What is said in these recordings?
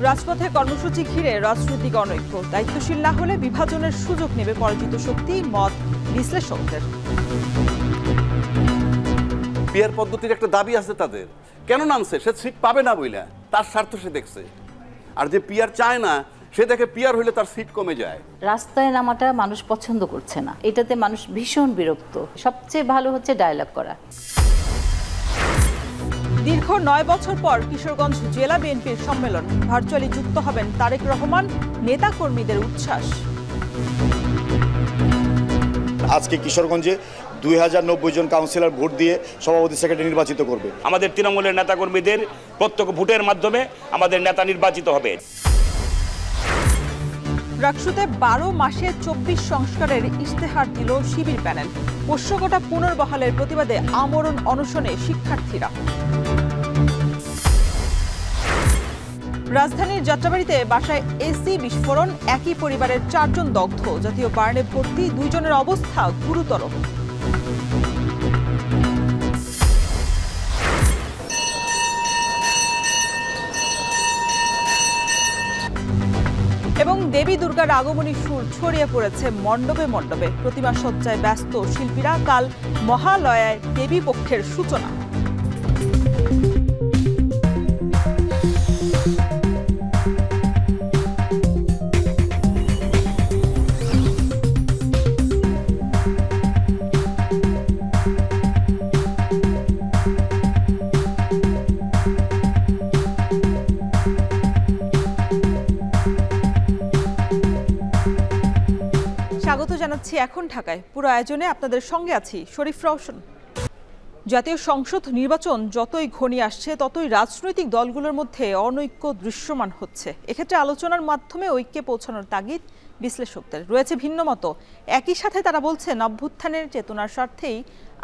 রাজপথে কর্মসূচি ঘিরে রাজনৈতিক অনৈক্য, দায়িত্বশীল না হলে বিভাজনের সুযোগ নেবে পরাজিত শক্তি, মত বিশ্লেষকদের। পিয়ার পদ্ধতির একটা দাবি আছে তাদের, কেন নামছে? সে সিট পাবে না বইলা, তার স্বার্থ সে দেখছে। আর যে পিয়ার চায় না সে দেখে পিয়ার হইলে তার সিট কমে যায়। রাস্তায় নামাটা মানুষ পছন্দ করছে না, এটাতে মানুষ ভীষণ বিরক্ত। সবচেয়ে ভালো হচ্ছে ডায়ালগ করা। দীর্ঘ 9 বছর পর কিশোরগঞ্জ জেলা বিএনপির সম্মেলন, ভার্চুয়ালি যুক্ত হবেন তারেক রহমান, নেতাকর্মীদের উচ্ছ্বাস। আজকে কিশোরগঞ্জে 2090 জন কাউন্সিলর ভোট দিয়ে সভাপতি সেক্রেটারি নির্বাচিত করবে। আমাদের তৃণমূলের নেতাকর্মীদের প্রত্যক্ষ ভোটের মাধ্যমে আমাদের নেতা নির্বাচিত হবে। রাকসুতে 12 মাসে 24 সংস্কারের ইশতেহার দিল শিবির প্যানেল। পোষ্যকোটা পুনর্বহালের প্রতিবাদে আমরণ অনশনে শিক্ষার্থীরা। রাজধানীর যাত্রাবাড়িতে বাসায় এসি বিস্ফোরণ, একই পরিবারের 4 জন দগ্ধ। জাতীয় বার্নে ভর্তি 2 জনের অবস্থা গুরুতর। এবং দেবী দুর্গার আগমনী সুর ছড়িয়ে পড়েছে মণ্ডপে মণ্ডপে। প্রতিমা সজ্জায় ব্যস্ত শিল্পীরা। কাল মহালয়ায় দেবী পক্ষের সূচনা। স্বাগত জানাচ্ছি এখন ঢাকায়। পুরো আয়োজনে আপনাদের সঙ্গে আছি শরীফ রওশন। জাতীয় সংসদ নির্বাচন যতই ঘনিয়ে আসছে ততই রাজনৈতিক দলগুলোর মধ্যে অনৈক্য দৃশ্যমান হচ্ছে। এক্ষেত্রে আলোচনার মাধ্যমে ঐক্যে পৌঁছানোর তাগিদ বিশ্লেষকদের। রয়েছে ভিন্ন মত। একই সাথে তারা বলছেন অভ্যুত্থানের চেতনার স্বার্থেই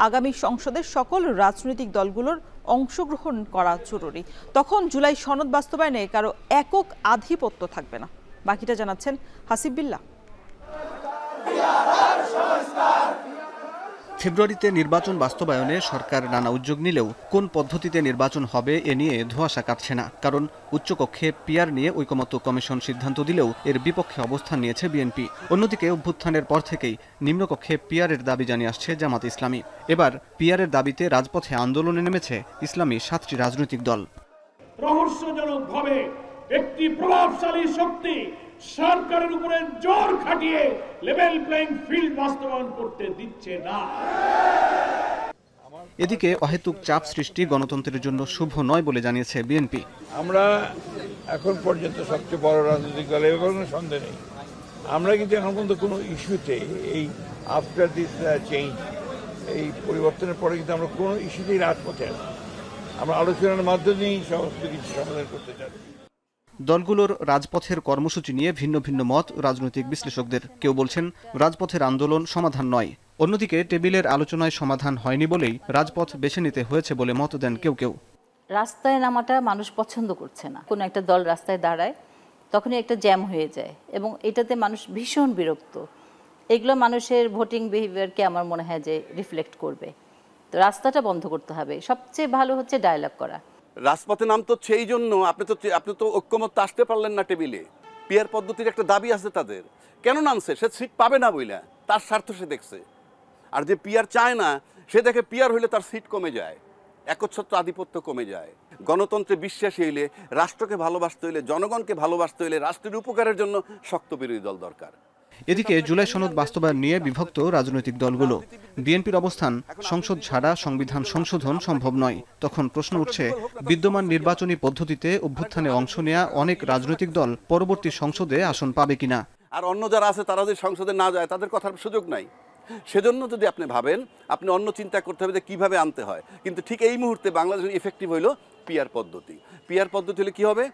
আগামী সংসদের সকল রাজনৈতিক দলগুলোর অংশগ্রহণ করা জরুরি। তখন জুলাই সনদ বাস্তবায়নে কারো একক আধিপত্য থাকবে না। বাকিটা জানাচ্ছেন হাসিব বিল্লাহ। ফেব্রুয়ারিতে নির্বাচন বাস্তবায়নে সরকার নানা উদ্যোগ নিলেও কোন পদ্ধতিতে নির্বাচন হবে এ নিয়ে ধোঁয়াশা কাটছে না। কারণ উচ্চকক্ষে পিয়ার নিয়ে ঐকমত্য কমিশন সিদ্ধান্ত দিলেও এর বিপক্ষে অবস্থান নিয়েছে বিএনপি। অন্যদিকে অভ্যুত্থানের পর থেকেই নিম্নকক্ষে পিয়ারের দাবি জানিয়ে আসছে জামাত ইসলামী। এবার পিয়ারের দাবিতে রাজপথে আন্দোলনে নেমেছে ইসলামী 7টি রাজনৈতিক দল। রহস্যজনকভাবে একটি প্রভাবশালী শক্তি সরকারের উপরে জোর খাটিয়ে লেভেল প্লেইং ফিল্ড বাস্তবায়ন করতে দিচ্ছে না। এদিকে অহেতুক চাপ সৃষ্টি গণতন্ত্রের জন্য শুভ নয় বলে জানিয়েছে বিএনপি। আমরা এখন পর্যন্ত সবচেয়ে বড় রাজনৈতিক দল, এর কোনো সন্দেহ নেই। আমরা কিন্তু এখন পর্যন্ত কোনো ইস্যুতে এই আফটার দিস চেঞ্জ, এই পরিবর্তনের পরে কিন্তু আমরা কোনো ইস্যুতেই রাজপথে আছি। আমরা আলোচনার মাধ্যমেই সমস্ত কিছু সমাধান করতে চাচ্ছি। দলগুলোর রাজপথের কর্মসূচি নিয়ে ভিন্ন ভিন্ন মত রাজনৈতিক বিশ্লেষকদের। কেউ বলছেন রাজপথের আন্দোলন সমাধান নয়, অন্যদিকে টেবিলের আলোচনায় সমাধান হয়নি বলেই রাজপথ বেছে নিতে হয়েছে বলে মত দেন কেউ কেউ। রাস্তায় নামাটা মানুষ পছন্দ করছে না। কোনো একটা দল রাস্তায় দাঁড়ায় তখনই একটা জ্যাম হয়ে যায় এবং এটাতে মানুষ ভীষণ বিরক্ত। এগুলো মানুষের ভোটিং বিহেভিয়ারকে আমার মনে হয় যে রিফ্লেক্ট করবে। তো রাস্তাটা বন্ধ করতে হবে। সবচেয়ে ভালো হচ্ছে ডায়ালগ করা। রাজপথে নাম তো সেই জন্য আপনি তো ঐক্যমত্য আসতে পারলেন না টেবিলে। পিয়ার পদ্ধতির একটা দাবি আছে তাদের, কেন নামছে? সে সিট পাবে না বইলা, তার স্বার্থ সে দেখছে। আর যে পিয়ার চায় না সে দেখে পিয়ার হইলে তার সিট কমে যায়, একচ্ছত্র আধিপত্য কমে যায়। গণতন্ত্রে বিশ্বাসী হইলে, রাষ্ট্রকে ভালোবাসতে হইলে, জনগণকে ভালোবাসতে হইলে রাষ্ট্রের উপকারের জন্য শক্ত বিরোধী দল দরকার। এদিকে জুলাই সনদ বাস্তবায়ন নিয়ে বিভক্ত রাজনৈতিক দলগুলো। বিএনপির অবস্থান, সংসদ ছাড়া সংবিধান সংশোধন সম্ভব নয়। তখন প্রশ্ন উঠছে, বিদ্যমান নির্বাচনী পদ্ধতিতে অভ্যুত্থানে অংশ নেওয়া অনেক রাজনৈতিক দল পরবর্তী সংসদে আসন পাবে কিনা। আর অন্য যারা আছে তারা যদি সংসদে না যায় তাদের কথার সুযোগ নাই। সেজন্য যদি আপনি ভাবেন, আপনি অন্য চিন্তা করতে হবে যে কীভাবে আনতে হয়। কিন্তু ঠিক এই মুহূর্তে বাংলাদেশের ইফেক্টিভ হইল পিয়ার পদ্ধতি। পিয়ার পদ্ধতি হলে কী হবে?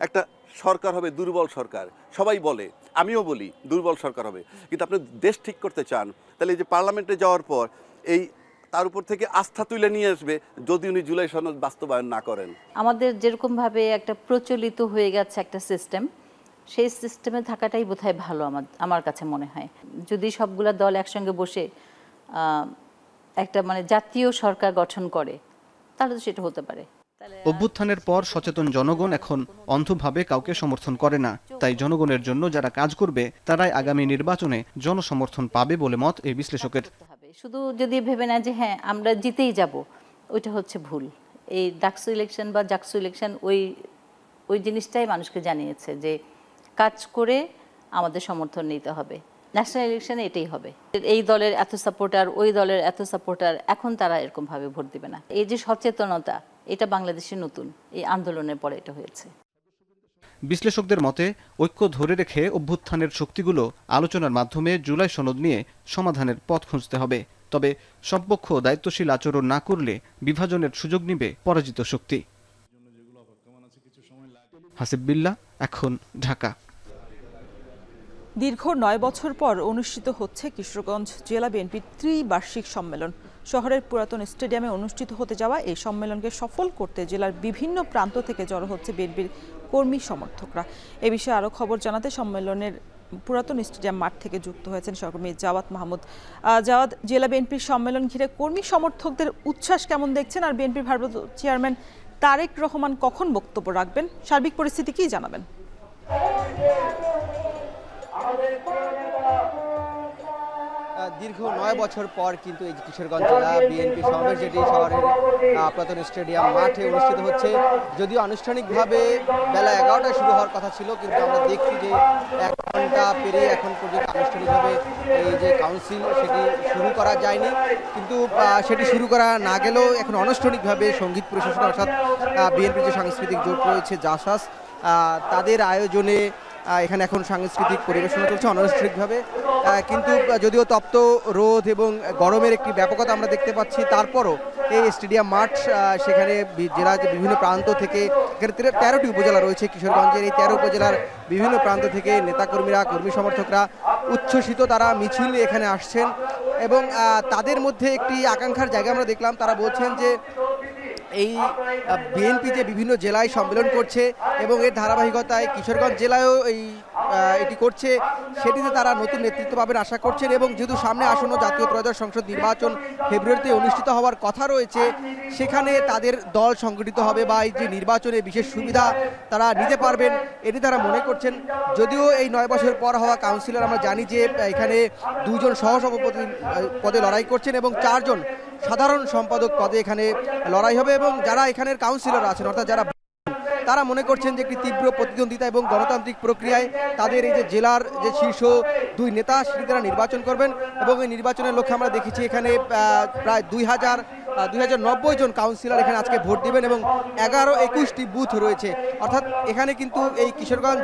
একটা সরকার হবে দুর্বল সরকার, সবাই বলে, আমিও বলি দুর্বল সরকার হবে। কিন্তু আপনি দেশ ঠিক করতে চান, তাহলে এই যে পার্লামেন্টে যাওয়ার পর এই তার উপর থেকে আস্থা তুলে নিয়ে আসবে যদি উনি জুলাই সনদ বাস্তবায়ন না করেন। আমাদের যেরকমভাবে একটা প্রচলিত হয়ে গেছে একটা সিস্টেম, সেই সিস্টেমে থাকাটাই বোধহয় ভালো আমার কাছে মনে হয়। যদি সবগুলা দল একসঙ্গে বসে একটা জাতীয় সরকার গঠন করে তাহলে তো সেটা হতে পারে। অভ্যুত্থানের পর সচেতন জনগণ এখন অন্ধভাবে কাউকে সমর্থন করে না, তাই জনগণের জন্য যারা কাজ করবে তারাই আগামী নির্বাচনে জনসমর্থন পাবে বলে মত এই বিশ্লেষকের। শুধু যদি ভেবে না যে হ্যাঁ আমরা জিতেই যাব, ওইটা হচ্ছে ভুল। এই ডাকসু ইলেকশন বা জাকসু ইলেকশন ওই জিনিসটাই মানুষকে জানিয়েছে যে কাজ করে আমাদের সমর্থন নিতে হবে। ন্যাশনাল ইলেকশনে এটাই হবে, এই দলের এত সাপোর্টার, ওই দলের এত সাপোর্টার, এখন তারা এরকমভাবে ভোট দিবে না। এই যে সচেতনতা, এটা বাংলাদেশে নতুন, এই আন্দোলনের পরে এটা হয়েছে। বিশ্লেষকদের মতে ঐক্য ধরে রেখে অভ্যুত্থানের শক্তিগুলো আলোচনার মাধ্যমে জুলাই সনদ নিয়ে সমাধানের পথ খুঁজতে হবে। তবে সব পক্ষ দায়িত্বশীল আচরণ না করলে বিভাজনের সুযোগ নিবে পরাজিত শক্তি। হাসিব বিল্লাহ, এখন, ঢাকা। দীর্ঘ 9 বছর পর অনুষ্ঠিত হচ্ছে কিশোরগঞ্জ জেলা বিএনপির ত্রিবার্ষিক সম্মেলন। শহরের পুরাতন স্টেডিয়ামে অনুষ্ঠিত হতে যাওয়া এই সম্মেলনকে সফল করতে জেলার বিভিন্ন প্রান্ত থেকে জড়ো হচ্ছে বিএনপির কর্মী সমর্থকরা। এ বিষয়ে আরও খবর জানাতে সম্মেলনের পুরাতন স্টেডিয়াম মাঠ থেকে যুক্ত হয়েছেন সহকর্মী জাওয়াদ মাহমুদ। জাওয়াদ, জেলা বিএনপির সম্মেলন ঘিরে কর্মী সমর্থকদের উচ্ছ্বাস কেমন দেখছেন, আর বিএনপির ভারপ্রাপ্ত চেয়ারম্যান তারেক রহমান কখন বক্তব্য রাখবেন, সার্বিক পরিস্থিতি কি জানাবেন? দীর্ঘ 9 বছর পর কিন্তু এই কিশোরগঞ্জ জেলা বিএনপি সমাবেশ যেটি শহরের পুরাতন স্টেডিয়াম মাঠে অনুষ্ঠিত হচ্ছে। যদিও আনুষ্ঠানিকভাবে বেলা 11টায় শুরু হওয়ার কথা ছিল, কিন্তু আমরা দেখছি যে 1 ঘন্টা পেরিয়ে এখন পর্যন্ত আনুষ্ঠানিকভাবে এই যে কাউন্সিল সেটি শুরু করা যায়নি। কিন্তু সেটি শুরু করা না গেলেও এখন আনুষ্ঠানিকভাবে সঙ্গীত প্রশাসন অর্থাৎ বিএনপির যে সাংস্কৃতিক জোট রয়েছে জাসাস, তাদের আয়োজনে এখানে এখন সাংস্কৃতিক পরিবেশনা চলছে অনানুষ্ঠানিকভাবে। কিন্তু যদিও তপ্ত রোদ এবং গরমের একটি ব্যাপকতা আমরা দেখতে পাচ্ছি, তারপরও এই স্টেডিয়াম মাঠ সেখানে জেলার বিভিন্ন প্রান্ত থেকে, এখানে 13টি উপজেলা রয়েছে কিশোরগঞ্জের, এই 13 উপজেলার বিভিন্ন প্রান্ত থেকে নেতাকর্মীরা, কর্মী সমর্থকরা উচ্ছ্বসিত, তারা মিছিল এখানে আসছেন এবং তাদের মধ্যে একটি আকাঙ্ক্ষার জায়গা আমরা দেখলাম। তারা বলছেন যে এই বিএনপি যে বিভিন্ন জেলায় সম্মেলন করছে এবং এর ধারাবাহিকতায় কিশোরগঞ্জ জেলায়ও এটি করছে, সেটিতে তারা নতুন নেতৃত্ব পাবেন আশা করছেন। এবং যেহেতু সামনে আসন্ন জাতীয় ত্রয়োদশ সংসদ নির্বাচন ফেব্রুয়ারিতে অনুষ্ঠিত হওয়ার কথা রয়েছে, সেখানে তাদের দল সংগঠিত হবে বা এই যে নির্বাচনে বিশেষ সুবিধা তারা নিতে পারবেন, এটি তারা মনে করছেন। যদিও এই 9 বছর পর হওয়া কাউন্সিলর আমরা জানি যে এখানে 2 জন সহসভাপতি পদে লড়াই করছেন এবং 4 জন সাধারণ সম্পাদক পদে এখানে লড়াই হবে। এবং যারা এখানের কাউন্সিলর আছেন অর্থাৎ যারা, তারা মনে করছেন যে একটি তীব্র প্রতিদ্বন্দ্বিতা এবং গণতান্ত্রিক প্রক্রিয়ায় তাদের এই যে জেলার যে শীর্ষ 2 নেতা সেটি তারা নির্বাচন করবেন। এবং এই নির্বাচনের লক্ষ্যে আমরা দেখেছি এখানে প্রায় 2090 জন কাউন্সিলর এখানে আজকে ভোট দিবেন এবং 11-21টি বুথ রয়েছে। অর্থাৎ এখানে কিন্তু এই কিশোরগঞ্জ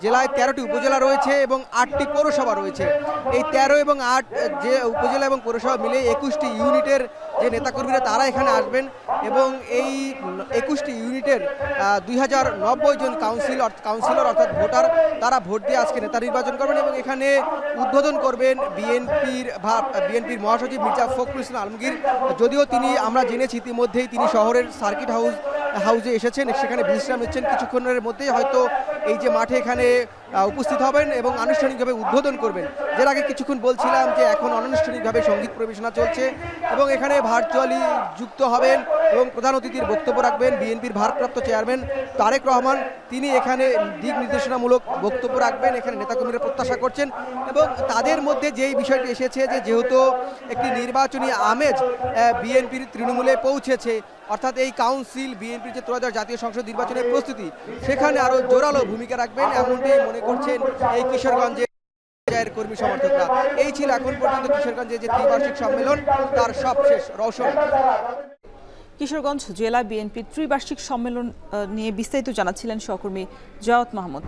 জেলায় 13টি উপজেলা রয়েছে এবং 8টি পৌরসভা রয়েছে। এই 13 এবং 8 যে উপজেলা এবং পৌরসভা মিলে 21টি ইউনিটের যে নেতাকর্মীরা তারা এখানে আসবেন এবং এই 21টি ইউনিটের 2090 জন কাউন্সিলর অর্থাৎ ভোটার, তারা ভোট দিয়ে আজকে নেতা নির্বাচন করবেন। এবং এখানে উদ্বোধন করবেন বিএনপির মহাসচিব মির্জা ফখরুল ইসলাম আলমগীর। যদিও তিনি, আমরা জেনেছি ইতিমধ্যেই তিনি শহরের সার্কিট হাউসে এসেছেন, সেখানে বিশ্রাম নিচ্ছেন। কিছুক্ষণের মধ্যেই হয়তো এই যে মাঠে এখানে উপস্থিত হবেন এবং আনুষ্ঠানিকভাবে উদ্বোধন করবেন। যের আগে কিছুক্ষণ বলছিলাম যে এখন অনানুষ্ঠানিকভাবে সঙ্গীত পরিবেশনা চলছে এবং এখানে ভার্চুয়ালি যুক্ত হবেন এবং প্রধান অতিথির বক্তব্য রাখবেন বিএনপির ভারপ্রাপ্ত চেয়ারম্যান তারেক রহমান। তিনি এখানে দিক নির্দেশনামূলক বক্তব্য রাখবেন, এখানে নেতাকর্মীরা প্রত্যাশা করছেন। এবং তাদের মধ্যে যেই বিষয়টি এসেছে যে যেহেতু একটি নির্বাচনী আমেজ বিএনপির তৃণমূলে পৌঁছেছে, অর্থাৎ এই কাউন্সিল বিএনপির যে ত্রয়োদশ জাতীয় সংসদ নির্বাচনের প্রস্তুতি, সেখানে আরও জোরালো ভূমিকা রাখবেন, এমনটাই মনে করছেন এই কিশোরগঞ্জের কর্মী সমর্থকরা। এই ছিল এখন পর্যন্ত কিশোরগঞ্জের যে ত্রিবার্ষিক সম্মেলন তার সবশেষ রওশন। কিশোরগঞ্জ জেলা বিএনপির ত্রিবার্ষিক সম্মেলন নিয়ে বিস্তারিত জানাচ্ছিলেন সহকর্মী জাওয়াদ মাহমুদ।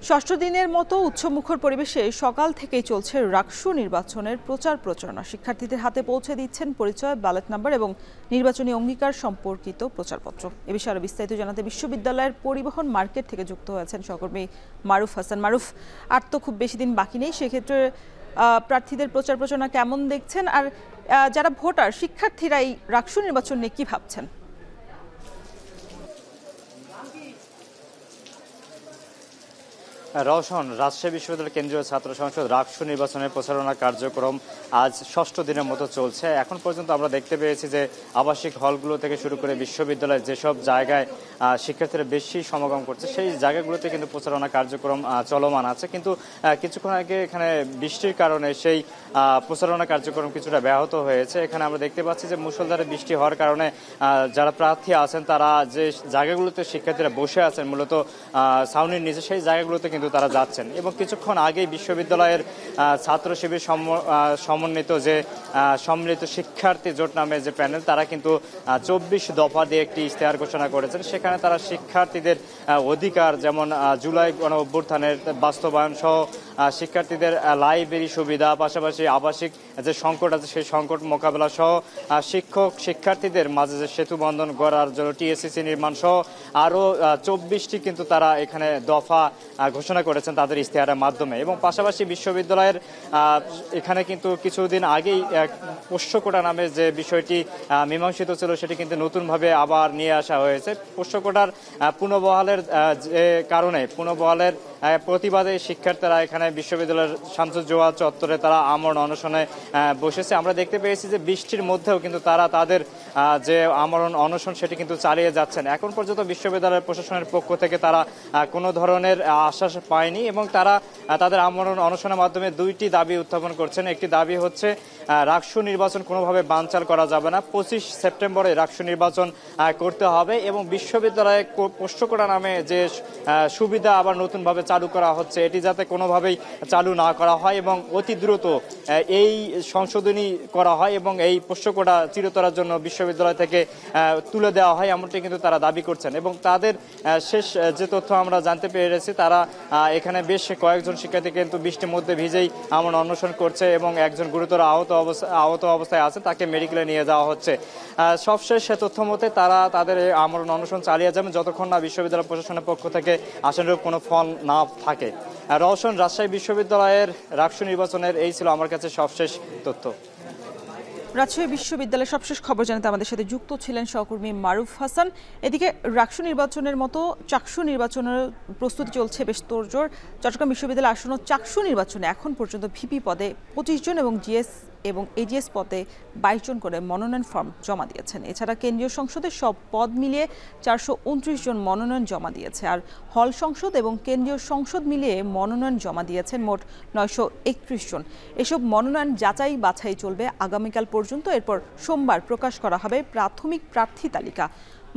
ষষ্ঠ দিনের মতো উৎসবমুখর পরিবেশে সকাল থেকেই চলছে রাকসু নির্বাচনের প্রচারণা। শিক্ষার্থীদের হাতে পৌঁছে দিচ্ছেন পরিচয়, ব্যালট নাম্বার এবং নির্বাচনী অঙ্গীকার সম্পর্কিত প্রচারপত্র। এ বিষয়ে আরও বিস্তারিত জানাতে বিশ্ববিদ্যালয়ের পরিবহন মার্কেট থেকে যুক্ত হয়েছেন সহকর্মী মারুফ হাসান। মারুফ, আর তো খুব বেশি দিন বাকি নেই, সেক্ষেত্রে প্রার্থীদের প্রচারণা কেমন দেখছেন, আর যারা ভোটার শিক্ষার্থীরা এই রাকসু নির্বাচন নিয়ে কি ভাবছেন? রওশন, রাজশাহী বিশ্ববিদ্যালয় কেন্দ্রীয় ছাত্র সংসদ রাকসু নির্বাচনের প্রচারণা কার্যক্রম আজ ৬ষ্ঠ দিনের মতো চলছে। এখন পর্যন্ত আমরা দেখতে পেয়েছি যে আবাসিক হলগুলো থেকে শুরু করে বিশ্ববিদ্যালয়ের যেসব জায়গায় শিক্ষার্থীরা বেশি সমাগম করছে সেই জায়গাগুলোতে কিন্তু প্রচারণা কার্যক্রম চলমান আছে, কিন্তু কিছুক্ষণ আগে এখানে বৃষ্টির কারণে সেই প্রচারণা কার্যক্রম কিছুটা ব্যাহত হয়েছে। এখানে আমরা দেখতে পাচ্ছি যে মুষলধারে বৃষ্টি হওয়ার কারণে যারা প্রার্থী আছেন তারা যে জায়গাগুলোতে শিক্ষার্থীরা বসে আছেন মূলত ছাউনির নিচে, সেই জায়গাগুলোতে কিন্তু তারা যাচ্ছেন। এবং কিছুক্ষণ আগেই বিশ্ববিদ্যালয়ের ছাত্র শিবির সমন্বিত যে সম্মিলিত শিক্ষার্থী জোট নামে যে প্যানেল, তারা কিন্তু 24 দফা দিয়ে একটি ইশতেহার ঘোষণা করেছেন। সেখানে তারা শিক্ষার্থীদের অধিকার যেমন জুলাই গণ অভ্যুত্থানের বাস্তবায়ন সহ শিক্ষার্থীদের লাইব্রেরি সুবিধা, পাশাপাশি আবাসিক যে সংকট আছে সেই সংকট মোকাবেলা সহ শিক্ষক শিক্ষার্থীদের মাঝে যে সেতু বন্ধন গড়ার জন্য টিএসসিসি নির্মাণ সহ আরও 24টি কিন্তু তারা এখানে দফা ঘোষণা করেছেন তাদের ইশতেহারের মাধ্যমে। এবং পাশাপাশি বিশ্ববিদ্যালয়ের এখানে কিন্তু কিছুদিন আগেই পোষ্য কোটা নামে যে বিষয়টি মীমাংসিত ছিল সেটি কিন্তু নতুনভাবে আবার নিয়ে আসা হয়েছে। পোষ্য কোটার পুনর্বহালের যে কারণে পুনর্বহালের প্রতিবাদে শিক্ষার্থীরা এখানে বিশ্ববিদ্যালয়ের শামসুজ্জোয়া চত্বরে তারা আমরণ অনশনে বসেছে। আমরা দেখতে পেয়েছি যে বৃষ্টির মধ্যেও কিন্তু তারা তাদের যে আমরণ অনশন সেটি কিন্তু চালিয়ে যাচ্ছেন। এখন পর্যন্ত বিশ্ববিদ্যালয়ের প্রশাসনের পক্ষ থেকে তারা কোনো ধরনের আশ্বাস পায়নি এবং তারা তাদের আমরণ অনশনের মাধ্যমে 2টি দাবি উত্থাপন করছেন। একটি দাবি হচ্ছে রাকসু নির্বাচন কোনোভাবে বানচাল করা যাবে না, 25 সেপ্টেম্বরে রাকসু নির্বাচন করতে হবে এবং বিশ্ববিদ্যালয়ে পোষ্য কোটা নামে যে সুবিধা আবার নতুনভাবে চালু করা হচ্ছে এটি যাতে কোনোভাবেই চালু না করা হয় এবং অতি দ্রুত এই সংশোধনী করা হয় এবং এই পোষ্য কোটা চিরতরের জন্য বিশ্ববিদ্যালয় থেকে তুলে দেওয়া হয়, এমনটি কিন্তু তারা দাবি করছেন। এবং তাদের শেষ যে তথ্য আমরা জানতে পেরেছি, তারা এখানে বেশ কয়েকজন শিক্ষার্থী কিন্তু বৃষ্টির মধ্যে ভিজেই আমরণ অনশন করছে এবং একজন গুরুতর আহত অবস্থায় আছে, তাকে মেডিকেলে নিয়ে যাওয়া হচ্ছে। সবশেষ তথ্য মতে তারা তাদের আমরণ অনশন চালিয়ে যাবেন যতক্ষণ না বিশ্ববিদ্যালয় প্রশাসনের পক্ষ থেকে আশানুরূপ কোনো ফল না থাকে। রওশন, রাজশাহী বিশ্ববিদ্যালয়ের রাকসু নির্বাচনের এই ছিল আমার কাছে সবশেষ তথ্য। রাজশাহী বিশ্ববিদ্যালয়ের সবশেষ খবর জানাতে আমাদের সাথে যুক্ত ছিলেন সহকর্মী মারুফ হাসান। এদিকে রাকসু নির্বাচনের মতো চাকসু নির্বাচনের প্রস্তুতি চলছে বেশ তোড়জোড়। চট্টগ্রাম বিশ্ববিদ্যালয়ে আসন্ন চাকসু নির্বাচনে এখন পর্যন্ত ভিপি পদে 25 জন এবং জিএস এবং এজিএস পদে 22 জন করে মনোনয়ন ফর্ম জমা দিয়েছেন। এছাড়া কেন্দ্রীয় সংসদে সব পদ মিলিয়ে 429 জন মনোনয়ন জমা দিয়েছে। আর হল সংসদ এবং কেন্দ্রীয় সংসদ মিলিয়ে মনোনয়ন জমা দিয়েছেন মোট 931 জন। এসব মনোনয়ন যাচাই বাছাই চলবে আগামীকাল পর্যন্ত। এরপর সোমবার প্রকাশ করা হবে প্রাথমিক প্রার্থী তালিকা।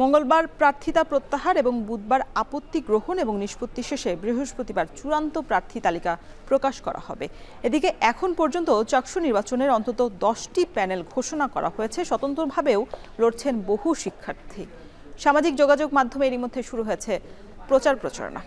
মঙ্গলবার প্রার্থিতা প্রত্যাহার এবং বুধবার আপত্তি গ্রহণ এবং নিষ্পত্তি শেষে বৃহস্পতিবার চূড়ান্ত প্রার্থী তালিকা প্রকাশ করা হবে। এদিকে এখন পর্যন্ত চাকসু নির্বাচনের অন্তত 10টি প্যানেল ঘোষণা করা হয়েছে। স্বতন্ত্রভাবেও লড়ছেন বহু শিক্ষার্থী। সামাজিক যোগাযোগ মাধ্যমে এরই মধ্যে শুরু হয়েছে প্রচারণা।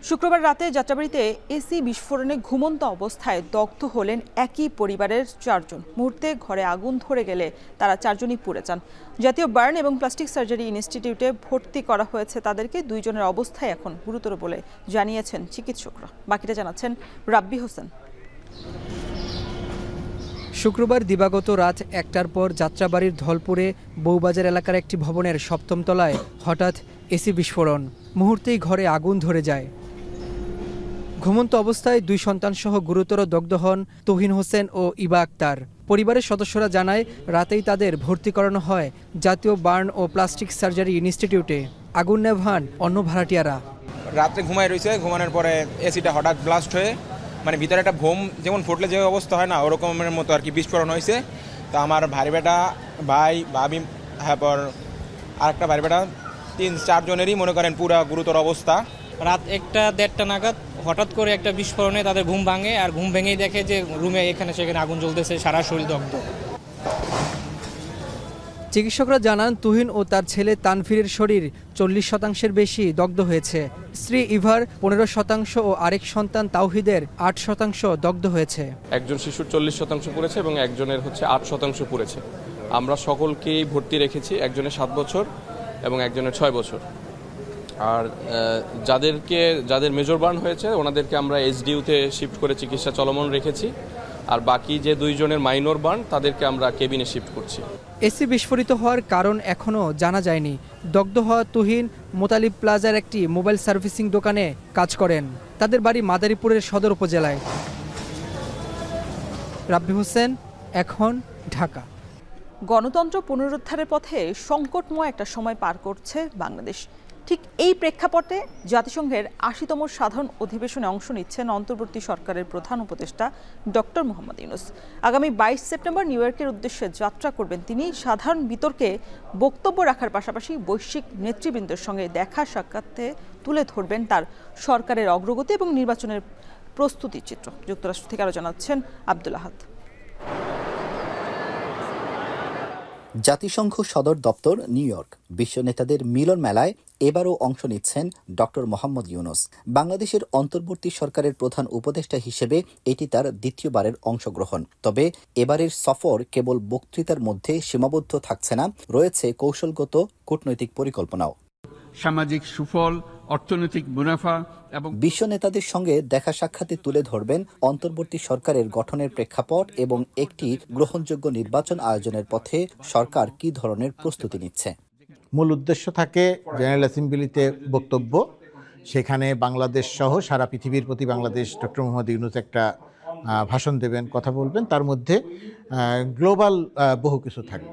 শুক্রবার রাতে যাত্রাবাড়ীতে এসি বিস্ফোরণে ঘুমন্ত অবস্থায় দগ্ধ হলেন একই পরিবারের 4 জন। মুহূর্তে ঘরে আগুন ধরে গেলে তারা 4 জনই পুড়ে যান। জাতীয় বার্ন এবং প্লাস্টিক সার্জারি ইনস্টিটিউটে ভর্তি করা হয়েছে তাদেরকে। 2 জনের অবস্থায় এখন গুরুতর বলে জানিয়েছেন চিকিৎসকরা। বাকিটা জানাচ্ছেন রাব্বি হোসেন। শুক্রবার দিবাগত রাত 1টার পর যাত্রাবাড়ির ধলপুরে বউবাজার এলাকার একটি ভবনের 7ম তলায় হঠাৎ এসি বিস্ফোরণ। মুহূর্তেই ঘরে আগুন ধরে যায়। ঘুমন্ত অবস্থায় 2 সন্তানসহ গুরুতর দগ্ধ হন তুহিন হোসেন ও ইবা আক্তার। পরিবারের সদস্যরা জানায় রাতেই তাদের ভর্তি করানো হয় জাতীয় বার্ন ও প্লাস্টিক সার্জারি ইনস্টিটিউটে। আগুন নেভান অন্য ভাড়াটিয়ারা। রাত্রে ঘুমায় রয়েছে, ঘুমানোর পরে এসিটা হঠাৎ ব্লাস্ট হয়ে মানে ভিতরে একটা বোম যেমন ফুটলে যে অবস্থা হয় না ওরকমের মতো আর কি বিস্ফোরণ হয়েছে। তো আমার ভাই ভাবি তারপর আরেকটা ভাই বেটা 3-4 জনেরই মনে করেন পুরা গুরুতর অবস্থা। রাত 1টা-1:30 নাগাদ হঠাৎ করে একটা বিস্ফোরণে তাদের ঘুম ভাঙে, আর ঘুম ভেঙেই দেখে যে রুমে এখানে সেখানে আগুন জ্বলতেছে, সারা শরীর দগ্ধ। চিকিৎসকরা জানান তুহিন ও তার ছেলে তানভীরের শরীর 40% বেশি দগ্ধ হয়েছে। স্ত্রী ইভার 15% ও আরেক সন্তান তাওহিদের 8% দগ্ধ হয়েছে। একজন শিশুর 40% পুড়েছে এবং একজনের 8% পুড়েছে। আমরা সকলকেই ভর্তি রেখেছি, একজনের 7 বছর এবং একজনের 6 বছর। আর যাদের মেজর বার্ন হয়েছে ওনাদেরকে আমরা এসডিইউতে শিফট করে চিকিৎসা চলমান রেখেছি। আর বাকি যে 2 জনের মাইনর বার্ন তাদেরকে আমরা কেবিনে শিফট করছি। এসি বিস্ফোরিত হওয়ার কারণ এখনও জানা যায়নি। দগ্ধ হওয়া তুহিন মোতালিব প্লাজার একটি মোবাইল সার্ভিসিং দোকানে কাজ করেন। তাদের বাড়ি মাদারীপুরের সদর উপজেলায়। রাব্বি হোসেন, এখন, ঢাকা। গণতন্ত্র পুনরুদ্ধারের পথে সংকটময় একটা সময় পার করছে বাংলাদেশ। ঠিক এই প্রেক্ষাপটে জাতিসংঘের ৮০তম সাধারণ অধিবেশনে অংশ নিচ্ছেন অন্তর্বর্তী সরকারের প্রধান উপদেষ্টা ডক্টর মোহাম্মদ ইউনূস। আগামী ২২ সেপ্টেম্বর নিউ ইয়র্কের উদ্দেশ্যে যাত্রা করবেন তিনি। সাধারণ বিতর্কে বক্তব্য রাখার পাশাপাশি বৈশ্বিক নেতৃবৃন্দের সঙ্গে দেখা সাক্ষাতে তুলে ধরবেন তার সরকারের অগ্রগতি এবং নির্বাচনের প্রস্তুতির চিত্র। যুক্তরাষ্ট্র থেকে আরও জানাচ্ছেন আব্দুল আহাদ। জাতিসংঘ সদর দপ্তর নিউ ইয়র্ক। বিশ্ব নেতাদের মিলন মেলায় এবারও অংশ নিচ্ছেন ডক্টর মোহাম্মদ ইউনূস। বাংলাদেশের অন্তর্বর্তী সরকারের প্রধান উপদেষ্টা হিসেবে এটি তার দ্বিতীয়বারের অংশগ্রহণ। তবে এবারের সফর কেবল বক্তৃতার মধ্যে সীমাবদ্ধ থাকছে না, রয়েছে কৌশলগত কূটনৈতিক পরিকল্পনাও। সামাজিক সুফল, অর্থনৈতিক মুনাফা এবং বিশ্ব নেতাদের সঙ্গে দেখা সাক্ষাতে তুলে ধরবেন অন্তর্বর্তী সরকারের গঠনের প্রেক্ষাপট এবং একটি গ্রহণযোগ্য নির্বাচন আয়োজনের পথে সরকার কী ধরনের প্রস্তুতি নিচ্ছে। মূল উদ্দেশ্য থাকে জেনারেল অ্যাসেম্বলিতে বক্তব্য, সেখানে বাংলাদেশ সহ সারা পৃথিবীর প্রতি বাংলাদেশ ডক্টর মোহাম্মদ ইউনূস একটা ভাষণ দেবেন, কথা বলবেন, তার মধ্যে গ্লোবাল বহু কিছু থাকবে।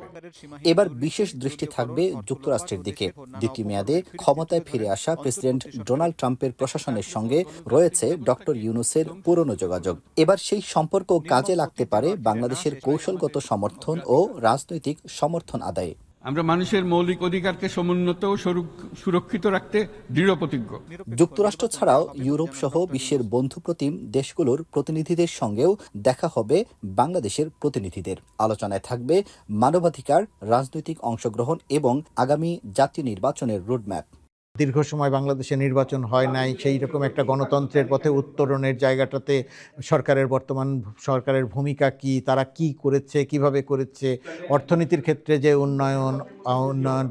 এবার বিশেষ দৃষ্টি থাকবে যুক্তরাষ্ট্রের দিকে। দ্বিতীয় মেয়াদে ক্ষমতায় ফিরে আসা প্রেসিডেন্ট ডোনাল্ড ট্রাম্পের প্রশাসনের সঙ্গে রয়েছে ডক্টর ইউনূসের পুরনো যোগাযোগ। এবার সেই সম্পর্ক কাজে লাগতে পারে বাংলাদেশের কৌশলগত সমর্থন ও রাজনৈতিক সমর্থন আদায়ে। আমরা মানুষের মৌলিক অধিকারকে সমুন্নত ও সুরক্ষিত রাখতে দৃঢ় প্রতিজ্ঞ। যুক্তরাষ্ট্র ছাড়াও ইউরোপ সহ বিশ্বের বন্ধুপ্রতিম দেশগুলোর প্রতিনিধিদের সঙ্গেও দেখা হবে বাংলাদেশের প্রতিনিধিদের। আলোচনায় থাকবে মানবাধিকার, রাজনৈতিক অংশগ্রহণ এবং আগামী জাতীয় নির্বাচনের রোডম্যাপ। দীর্ঘ সময় বাংলাদেশে নির্বাচন হয় নাই, সেই রকম একটা গণতন্ত্রের পথে উত্তরণের জায়গাটাতে বর্তমান সরকারের ভূমিকা কি, তারা কি করেছে, কিভাবে করেছে, অর্থনীতির ক্ষেত্রে যে উন্নয়ন,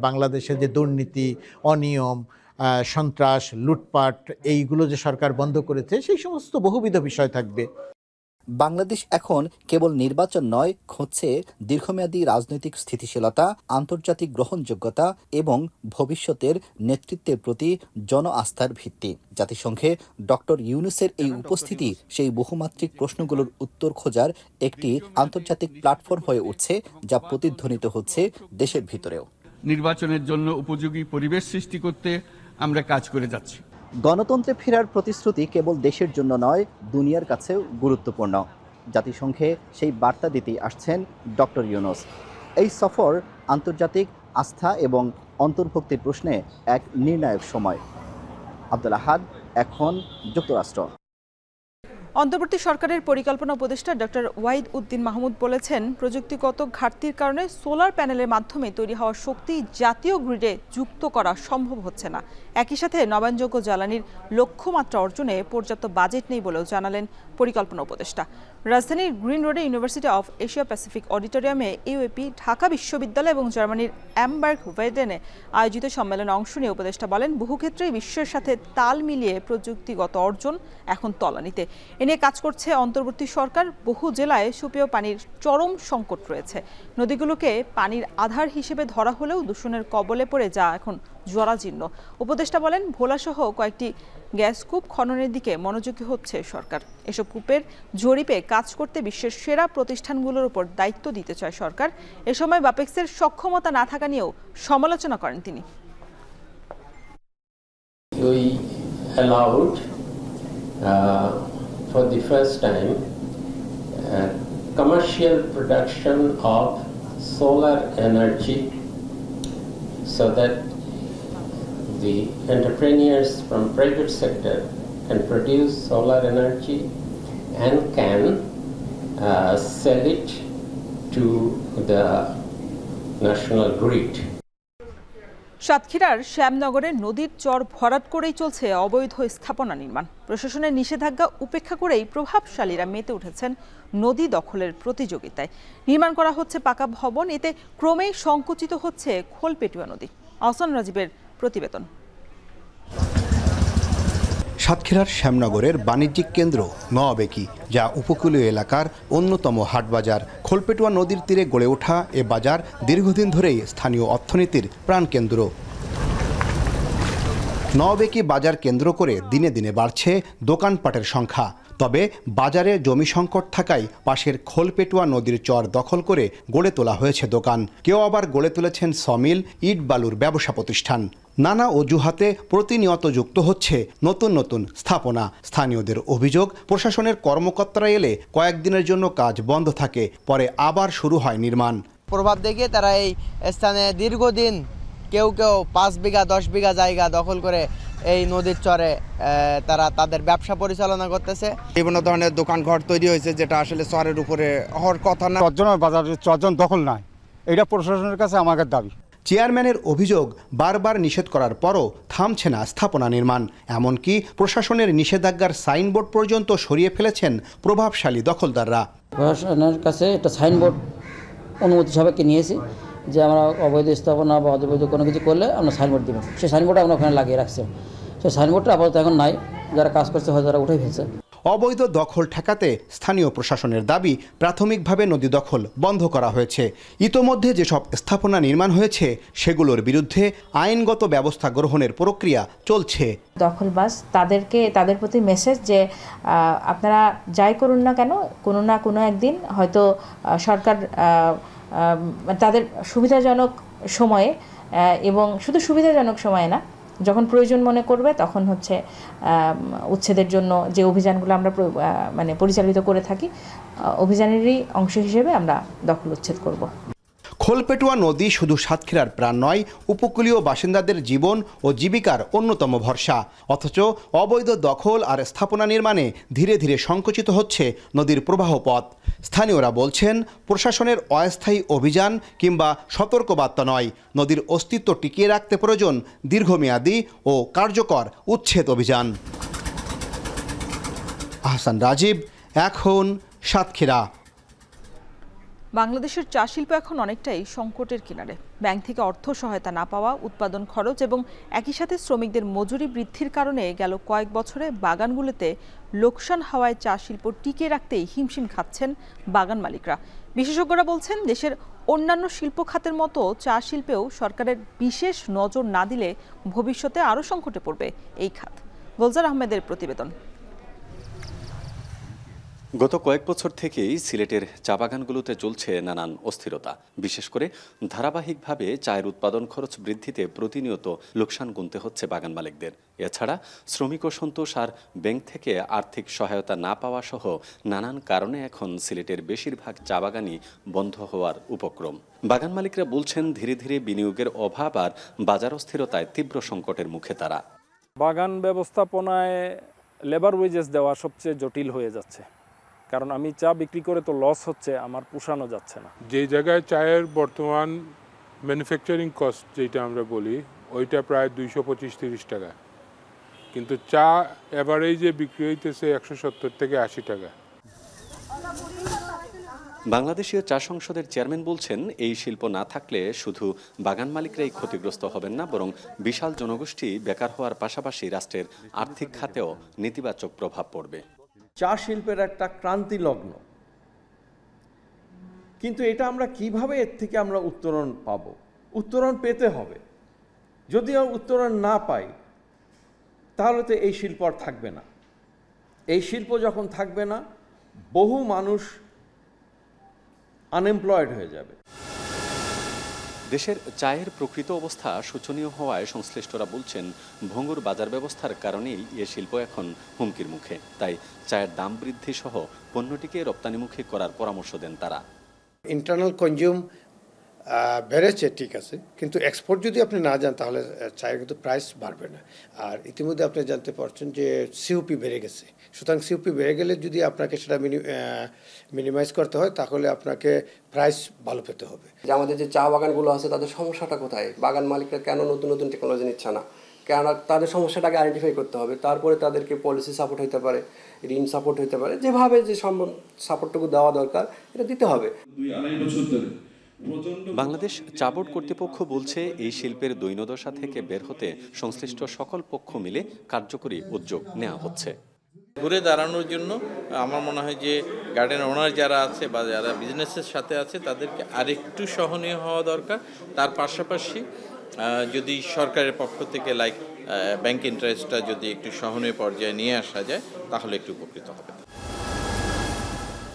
বাংলাদেশে যে দুর্নীতি, অনিয়ম, সন্ত্রাস, লুটপাট, এইগুলো যে সরকার বন্ধ করেছে, সেই সমস্ত বহুবিধ বিষয় থাকবে। বাংলাদেশ এখন কেবল নির্বাচন নয়, খুঁজছে দীর্ঘমেয়াদী রাজনৈতিক স্থিতিশীলতা, আন্তর্জাতিক গ্রহণযোগ্যতা এবং ভবিষ্যতের নেতৃত্বের প্রতি জন আস্থার ভিত্তি। জাতিসংঘে ডক্টর ইউনূসের এই উপস্থিতি সেই বহুমাত্রিক প্রশ্নগুলোর উত্তর খোঁজার একটি আন্তর্জাতিক প্ল্যাটফর্ম হয়ে উঠছে, যা প্রতিধ্বনিত হচ্ছে দেশের ভিতরেও। নির্বাচনের জন্য উপযোগী পরিবেশ সৃষ্টি করতে আমরা কাজ করে যাচ্ছি। গণতন্ত্রে ফেরার প্রতিশ্রুতি কেবল দেশের জন্য নয়, দুনিয়ার কাছেও গুরুত্বপূর্ণ। জাতিসংঘে সেই বার্তা দিতেই আসছেন ডক্টর ইউনূস। এই সফর আন্তর্জাতিক আস্থা এবং অন্তর্ভুক্তির প্রশ্নে এক নির্ণায়ক সময়। আব্দুল আহাদ, এখন, যুক্তরাষ্ট্র। অন্তর্বর্তী সরকারের পরিকল্পনা উপদেষ্টা ডক্টর ওয়াহিদ উদ্দিন মাহমুদ বলেছেন, প্রযুক্তিগত ঘাটতির কারণে সোলার প্যানেলের মাধ্যমে তৈরি হওয়া শক্তি জাতীয় গ্রিডে যুক্ত করা সম্ভব হচ্ছে না। একই সাথে নবায়নযোগ্য জ্বালানির লক্ষ্যমাত্রা অর্জনে পর্যাপ্ত বাজেট নেই বলেও জানালেন পরিকল্পনা উপদেষ্টা। রাজধানীর গ্রিন রোডে ইউনিভার্সিটি অফ এশিয়া প্যাসিফিক অডিটোরিয়ামে ইউএপি, ঢাকা বিশ্ববিদ্যালয় এবং জার্মানির অ্যামবার্গ ওয়েডেনে আয়োজিত সম্মেলনে অংশ নিয়ে উপদেষ্টা বলেন, বহু ক্ষেত্রেই বিশ্বের সাথে তাল মিলিয়ে প্রযুক্তিগত অর্জন এখন তলানিতে। এ নিয়ে কাজ করছে অন্তর্বর্তী সরকার। বহু জেলায় সুপেয় পানির চরম সংকট রয়েছে। নদীগুলোকে পানির আধার হিসেবে ধরা হলেও দূষণের কবলে পড়ে যা এখন জরাজীর্ণ। উপদেষ্টা বলেন, ভোলাসহ কয়েকটি গ্যাস কূপ খননের দিকে মনোযোগী হচ্ছে সরকার। এসব কূপের জরিপে কাজ করতে বিশ্বের সেরা প্রতিষ্ঠানগুলোর উপর দায়িত্ব দিতে চায় সরকার। এ সময় বাপেক্সের সক্ষমতা না থাকা নিয়েও সমালোচনা করেন তিনি। For the first time, commercial production of solar energy so that the entrepreneurs from private sector can produce solar energy and can sell it to the national grid. সাতক্ষীরার শ্যামনগরের নদীর চর ভরাট করেই চলছে অবৈধ স্থাপনা নির্মাণ। প্রশাসনের নিষেধাজ্ঞা উপেক্ষা করেই প্রভাবশালীরা মেতে উঠেছেন নদী দখলের প্রতিযোগিতায়। নির্মাণ করা হচ্ছে পাকা ভবন, এতে ক্রমেই সংকুচিত হচ্ছে খোলপেটুয়া নদী। আহসান রাজীবের প্রতিবেদন। সাতক্ষীরার শ্যামনগরের বাণিজ্যিক কেন্দ্র নওয়াবেকি, যা উপকূলীয় এলাকার অন্যতম হাটবাজার। খোলপেটুয়া নদীর তীরে গড়ে ওঠা এ বাজার দীর্ঘদিন ধরেই স্থানীয় অর্থনীতির প্রাণকেন্দ্র। নওয়াবেকি বাজার কেন্দ্র করে দিনে দিনে বাড়ছে দোকানপাটের সংখ্যা। তবে বাজারে জমি সংকট থাকায় পাশের খোলপেটুয়া নদীর চর দখল করে গড়ে তোলা হয়েছে দোকান। কেউ আবার গড়ে তুলেছেন সমিল, ইট বালুর ব্যবসা প্রতিষ্ঠান। নানা অজুহাতে প্রতিনিয়ত যুক্ত হচ্ছে নতুন নতুন স্থাপনা। স্থানীয়দের অভিযোগ, প্রশাসনের কর্মকর্তারা এলে কয়েকদিনের জন্য কাজ বন্ধ থাকে, পরে আবার শুরু হয় নির্মাণ। প্রভাব দেখে তারা এই স্থানে দীর্ঘদিন কেউ 5 বিঘা 10 বিঘা জায়গা দখল করে এই নদীর চরে তারা তাদের ব্যবসা পরিচালনা করতেছে। বিভিন্ন ধরনের দোকান ঘর তৈরি হয়েছে, যেটা আসলে চরের উপরে হওয়ার কথা না। চরজন দখল নাই, এটা প্রশাসনের কাছে আমাদের দাবি। চেয়ারম্যানের অভিযোগ, বারবার নিষেধ করার পরও থামছে না স্থাপনা নির্মাণ। এমনকি প্রশাসনের নিষেধাজ্ঞার সাইনবোর্ড পর্যন্ত সরিয়ে ফেলেছেন প্রভাবশালী দখলদাররা। প্রশাসনের কাছে একটা সাইনবোর্ড অনুমতি সবাইকে নিয়েছি যে আমরা অবৈধ স্থাপনা বা অবৈধ কোনো কিছু করলে আমরা সাইনবোর্ড দেবেন। সেই সাইনবোর্ডটা আমরা ওখানে লাগিয়ে রাখছি। সেই সাইনবোর্ডটা আপাতত এখন নাই, যারা কাজ করছে হয়তো তারা উঠে ফেলছে। অবৈধ দখল ঠেকাতে স্থানীয় প্রশাসনের দাবি, প্রাথমিকভাবে নদী দখল বন্ধ করা হয়েছে। ইতোমধ্যে যেসব স্থাপনা নির্মাণ হয়েছে সেগুলোর বিরুদ্ধে আইনগত ব্যবস্থা গ্রহণের প্রক্রিয়া চলছে। দখলবাজ তাদের প্রতি মেসেজ যে আপনারা যাই করুন না কেন, কোনো না কোনো একদিন হয়তো সরকার তাদের সুবিধাজনক সময়ে, এবং শুধু সুবিধাজনক সময়ে না, যখন প্রয়োজন মনে করবে তখন হচ্ছে উচ্ছেদের জন্য যে অভিযানগুলো আমরা পরিচালিত করে থাকি, অভিযানেরই অংশ হিসেবে আমরা দখল উচ্ছেদ করব। খোলপেটুয়া নদী শুধু সাতক্ষীরার প্রাণ নয়, উপকূলীয় বাসিন্দাদের জীবন ও জীবিকার অন্যতম ভরসা। অথচ অবৈধ দখল আর স্থাপনা নির্মাণে ধীরে ধীরে সংকুচিত হচ্ছে নদীর প্রবাহ পথ। স্থানীয়রা বলছেন, প্রশাসনের অস্থায়ী অভিযান কিংবা সতর্কবার্তা নয়, নদীর অস্তিত্ব টিকিয়ে রাখতে প্রয়োজন দীর্ঘমেয়াদী ও কার্যকর উচ্ছেদ অভিযান। আহসান রাজীব, এখন সাতক্ষীরা। বাংলাদেশের চা শিল্প এখন অনেকটাই সংকটের কিনারে। ব্যাংক থেকে অর্থ সহায়তা না পাওয়া, উৎপাদন খরচ এবং একই সাথে শ্রমিকদের মজুরি বৃদ্ধির কারণে গেল কয়েক বছরে বাগানগুলোতে লোকসান হওয়ায় চা শিল্প টিকিয়ে রাখতেই হিমশিম খাচ্ছেন বাগান মালিকরা। বিশেষজ্ঞরা বলছেন, দেশের অন্যান্য শিল্প খাতের মতো চা শিল্পেও সরকারের বিশেষ নজর না দিলে ভবিষ্যতে আরও সংকটে পড়বে এই খাত। গোলজার আহমেদের প্রতিবেদন। গত কয়েক বছর থেকেই সিলেটের চা বাগানগুলোতে চলছে নানান অস্থিরতা। বিশেষ করে ধারাবাহিকভাবে চায়ের উৎপাদন খরচ বৃদ্ধিতে প্রতিনিয়ত লোকসান গুনতে হচ্ছে বাগান মালিকদের। এছাড়া শ্রমিক অসন্তোষ আর ব্যাংক থেকে আর্থিক সহায়তা না পাওয়া সহ নানান কারণে এখন সিলেটের বেশিরভাগ চা বাগানই বন্ধ হওয়ার উপক্রম। বাগান মালিকরা বলছেন, ধীরে ধীরে বিনিয়োগের অভাব আর বাজার অস্থিরতায় তীব্র সংকটের মুখে তারা। বাগান ব্যবস্থাপনায় লেবার ওয়েজেস দেওয়া সবচেয়ে জটিল হয়ে যাচ্ছে, কারণ আমি চা বিক্রি করে তো লস হচ্ছে, আমার পোষানো যাচ্ছে না। যে জায়গায় চায়ের বর্তমান ম্যানুফ্যাকচারিং কস্ট যেটা আমরা বলি, ওইটা প্রায় 225-30 টাকা, কিন্তু চা এভারেজে বিক্রি হইতেছে 170 থেকে 80 টাকা। বাংলাদেশীয় চা সংসদের চেয়ারম্যান বলছেন, এই শিল্প না থাকলে শুধু বাগান মালিকরাই ক্ষতিগ্রস্ত হবেন না, বরং বিশাল জনগোষ্ঠী বেকার হওয়ার পাশাপাশি রাষ্ট্রের আর্থিক খাতেও নেতিবাচক প্রভাব পড়বে। চা শিল্পের একটা ক্রান্তি লগ্ন, কিন্তু এটা আমরা কিভাবে এর থেকে আমরা উত্তরণ পাব? উত্তরণ পেতে হবে। যদি উত্তরণ না পাই তাহলে তো এই শিল্প আর থাকবে না। এই শিল্প যখন থাকবে না, বহু মানুষ আনএমপ্লয়েড হয়ে যাবে। দেশের চায়ের প্রকৃত অবস্থা শোচনীয় হওয়ায় সংশ্লিষ্টরা বলছেন, ভঙ্গুর বাজার ব্যবস্থার কারণেই এ শিল্প এখন হুমকির মুখে। তাই চায়ের দাম বৃদ্ধি সহ পণ্যটিকে রপ্তানিমুখী করার পরামর্শ দেন তারা। ইন্টারনাল কনজিউম বেড়েছে ঠিক আছে, কিন্তু এক্সপোর্ট যদি আপনি না যান তাহলে চায়ের কিন্তু প্রাইস বাড়বে না। আর ইতিমধ্যে আপনি জানতে পারছেন যে সিওপি বেড়ে গেছে, সুতরাং সিওপি বেড়ে গেলে যদি আপনাকে সেটা মিনিমাইজ করতে হয় তাহলে আপনাকে প্রাইস ভালো পেতে হবে। যে আমাদের যে চা বাগানগুলো আছে তাদের সমস্যাটা কোথায়? বাগান মালিকরা কেন নতুন নতুন টেকনোলজি নিচ্ছে না? কেন তাদের সমস্যাটাকে আইডেন্টিফাই করতে হবে, তারপরে তাদেরকে পলিসি সাপোর্ট হতে পারে, ঋণ সাপোর্ট হতে পারে, যেভাবে যে সম্ভব সাপোর্টটুকু দেওয়া দরকার এটা দিতে হবে। 2-2.5 বছর ধরে বাংলাদেশ চা বোর্ড কর্তৃপক্ষ বলছে এই শিল্পের দৈন্যদশা থেকে বের হতে সংশ্লিষ্ট সকল পক্ষ মিলে কার্যকরী উদ্যোগ নেওয়া হচ্ছে। ঘুরে দাঁড়ানোর জন্য আমার মনে হয় যে গার্ডেন ওনার যারা আছে বা যারা বিজনেসের সাথে আছে তাদেরকে আরেকটু সহনীয় হওয়া দরকার। তার পাশাপাশি যদি সরকারের পক্ষ থেকে ব্যাংক ইন্টারেস্টটা যদি একটু সহনীয় পর্যায়ে নিয়ে আসা যায় তাহলে একটু উপকৃত হবে।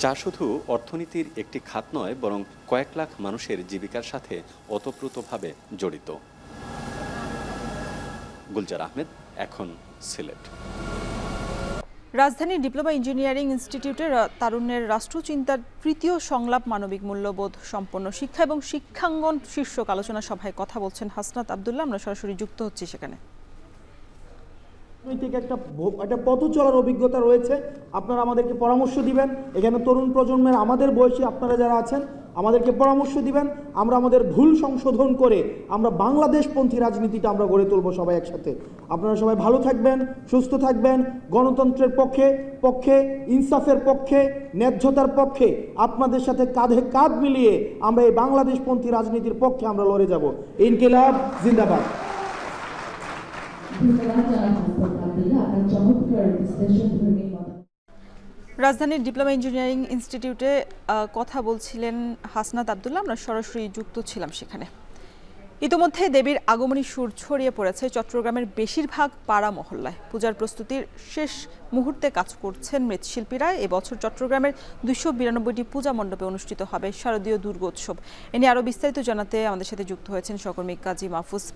চা শুধু অর্থনীতির একটি খাত নয়, বরং কয়েক লাখ মানুষের জীবিকার সাথে ওতপ্রোতভাবে জড়িত। গুলজার আহমেদ, এখন সিলেট। রাজধানীর ডিপ্লোমা ইঞ্জিনিয়ারিং ইনস্টিটিউটের তারুণ্যের রাষ্ট্রচিন্তার তৃতীয় সংলাপ মানবিক মূল্যবোধ সম্পন্ন শিক্ষা এবং শিক্ষাঙ্গন শীর্ষক আলোচনা সভায় কথা বলছেন হাসনাত আব্দুল্লাহ। আমরা সরাসরি যুক্ত হচ্ছি সেখানে। একটা পথ চলার অভিজ্ঞতা রয়েছে, আপনারা আমাদেরকে পরামর্শ দিবেন। এখানে তরুণ প্রজন্মের আমাদের বয়সী আপনারা যারা আছেন আমাদেরকে পরামর্শ দিবেন। আমরা আমাদের ভুল সংশোধন করে আমরা বাংলাদেশপন্থী রাজনীতিটা আমরা গড়ে তুলব সবাই একসাথে। আপনারা সবাই ভালো থাকবেন, সুস্থ থাকবেন। গণতন্ত্রের পক্ষে ইনসাফের পক্ষে, ন্যায্যতার পক্ষে আপনাদের সাথে কাঁধে কাঁধ মিলিয়ে আমরা এই বাংলাদেশপন্থী রাজনীতির পক্ষে আমরা লড়ে যাব। ইনকিলাব জিন্দাবাদ। রাজধানীর ডিপ্লোমা ইঞ্জিনিয়ারিং ইনস্টিটিউটে কথা বলছিলেন হাসনাত আব্দুল্লাহ। আমরা সরাসরি যুক্ত ছিলাম সেখানে। ইতোমধ্যে দেবীর আগমনী সুর ছড়িয়ে পড়েছে চট্টগ্রামের বেশিরভাগ পাড়া মহল্লায়। পূজার প্রস্তুতির শেষ মুহূর্তে কাজ করছেন মৃৎশিল্পীরা। এবছর চট্টগ্রামের 292টি পূজা মণ্ডপে অনুষ্ঠিত হবে শারদীয় দুর্গোৎসব। এ নিয়ে আরও বিস্তারিত জানাতে আমাদের সাথে যুক্ত হয়েছেন সহকর্মী কাজী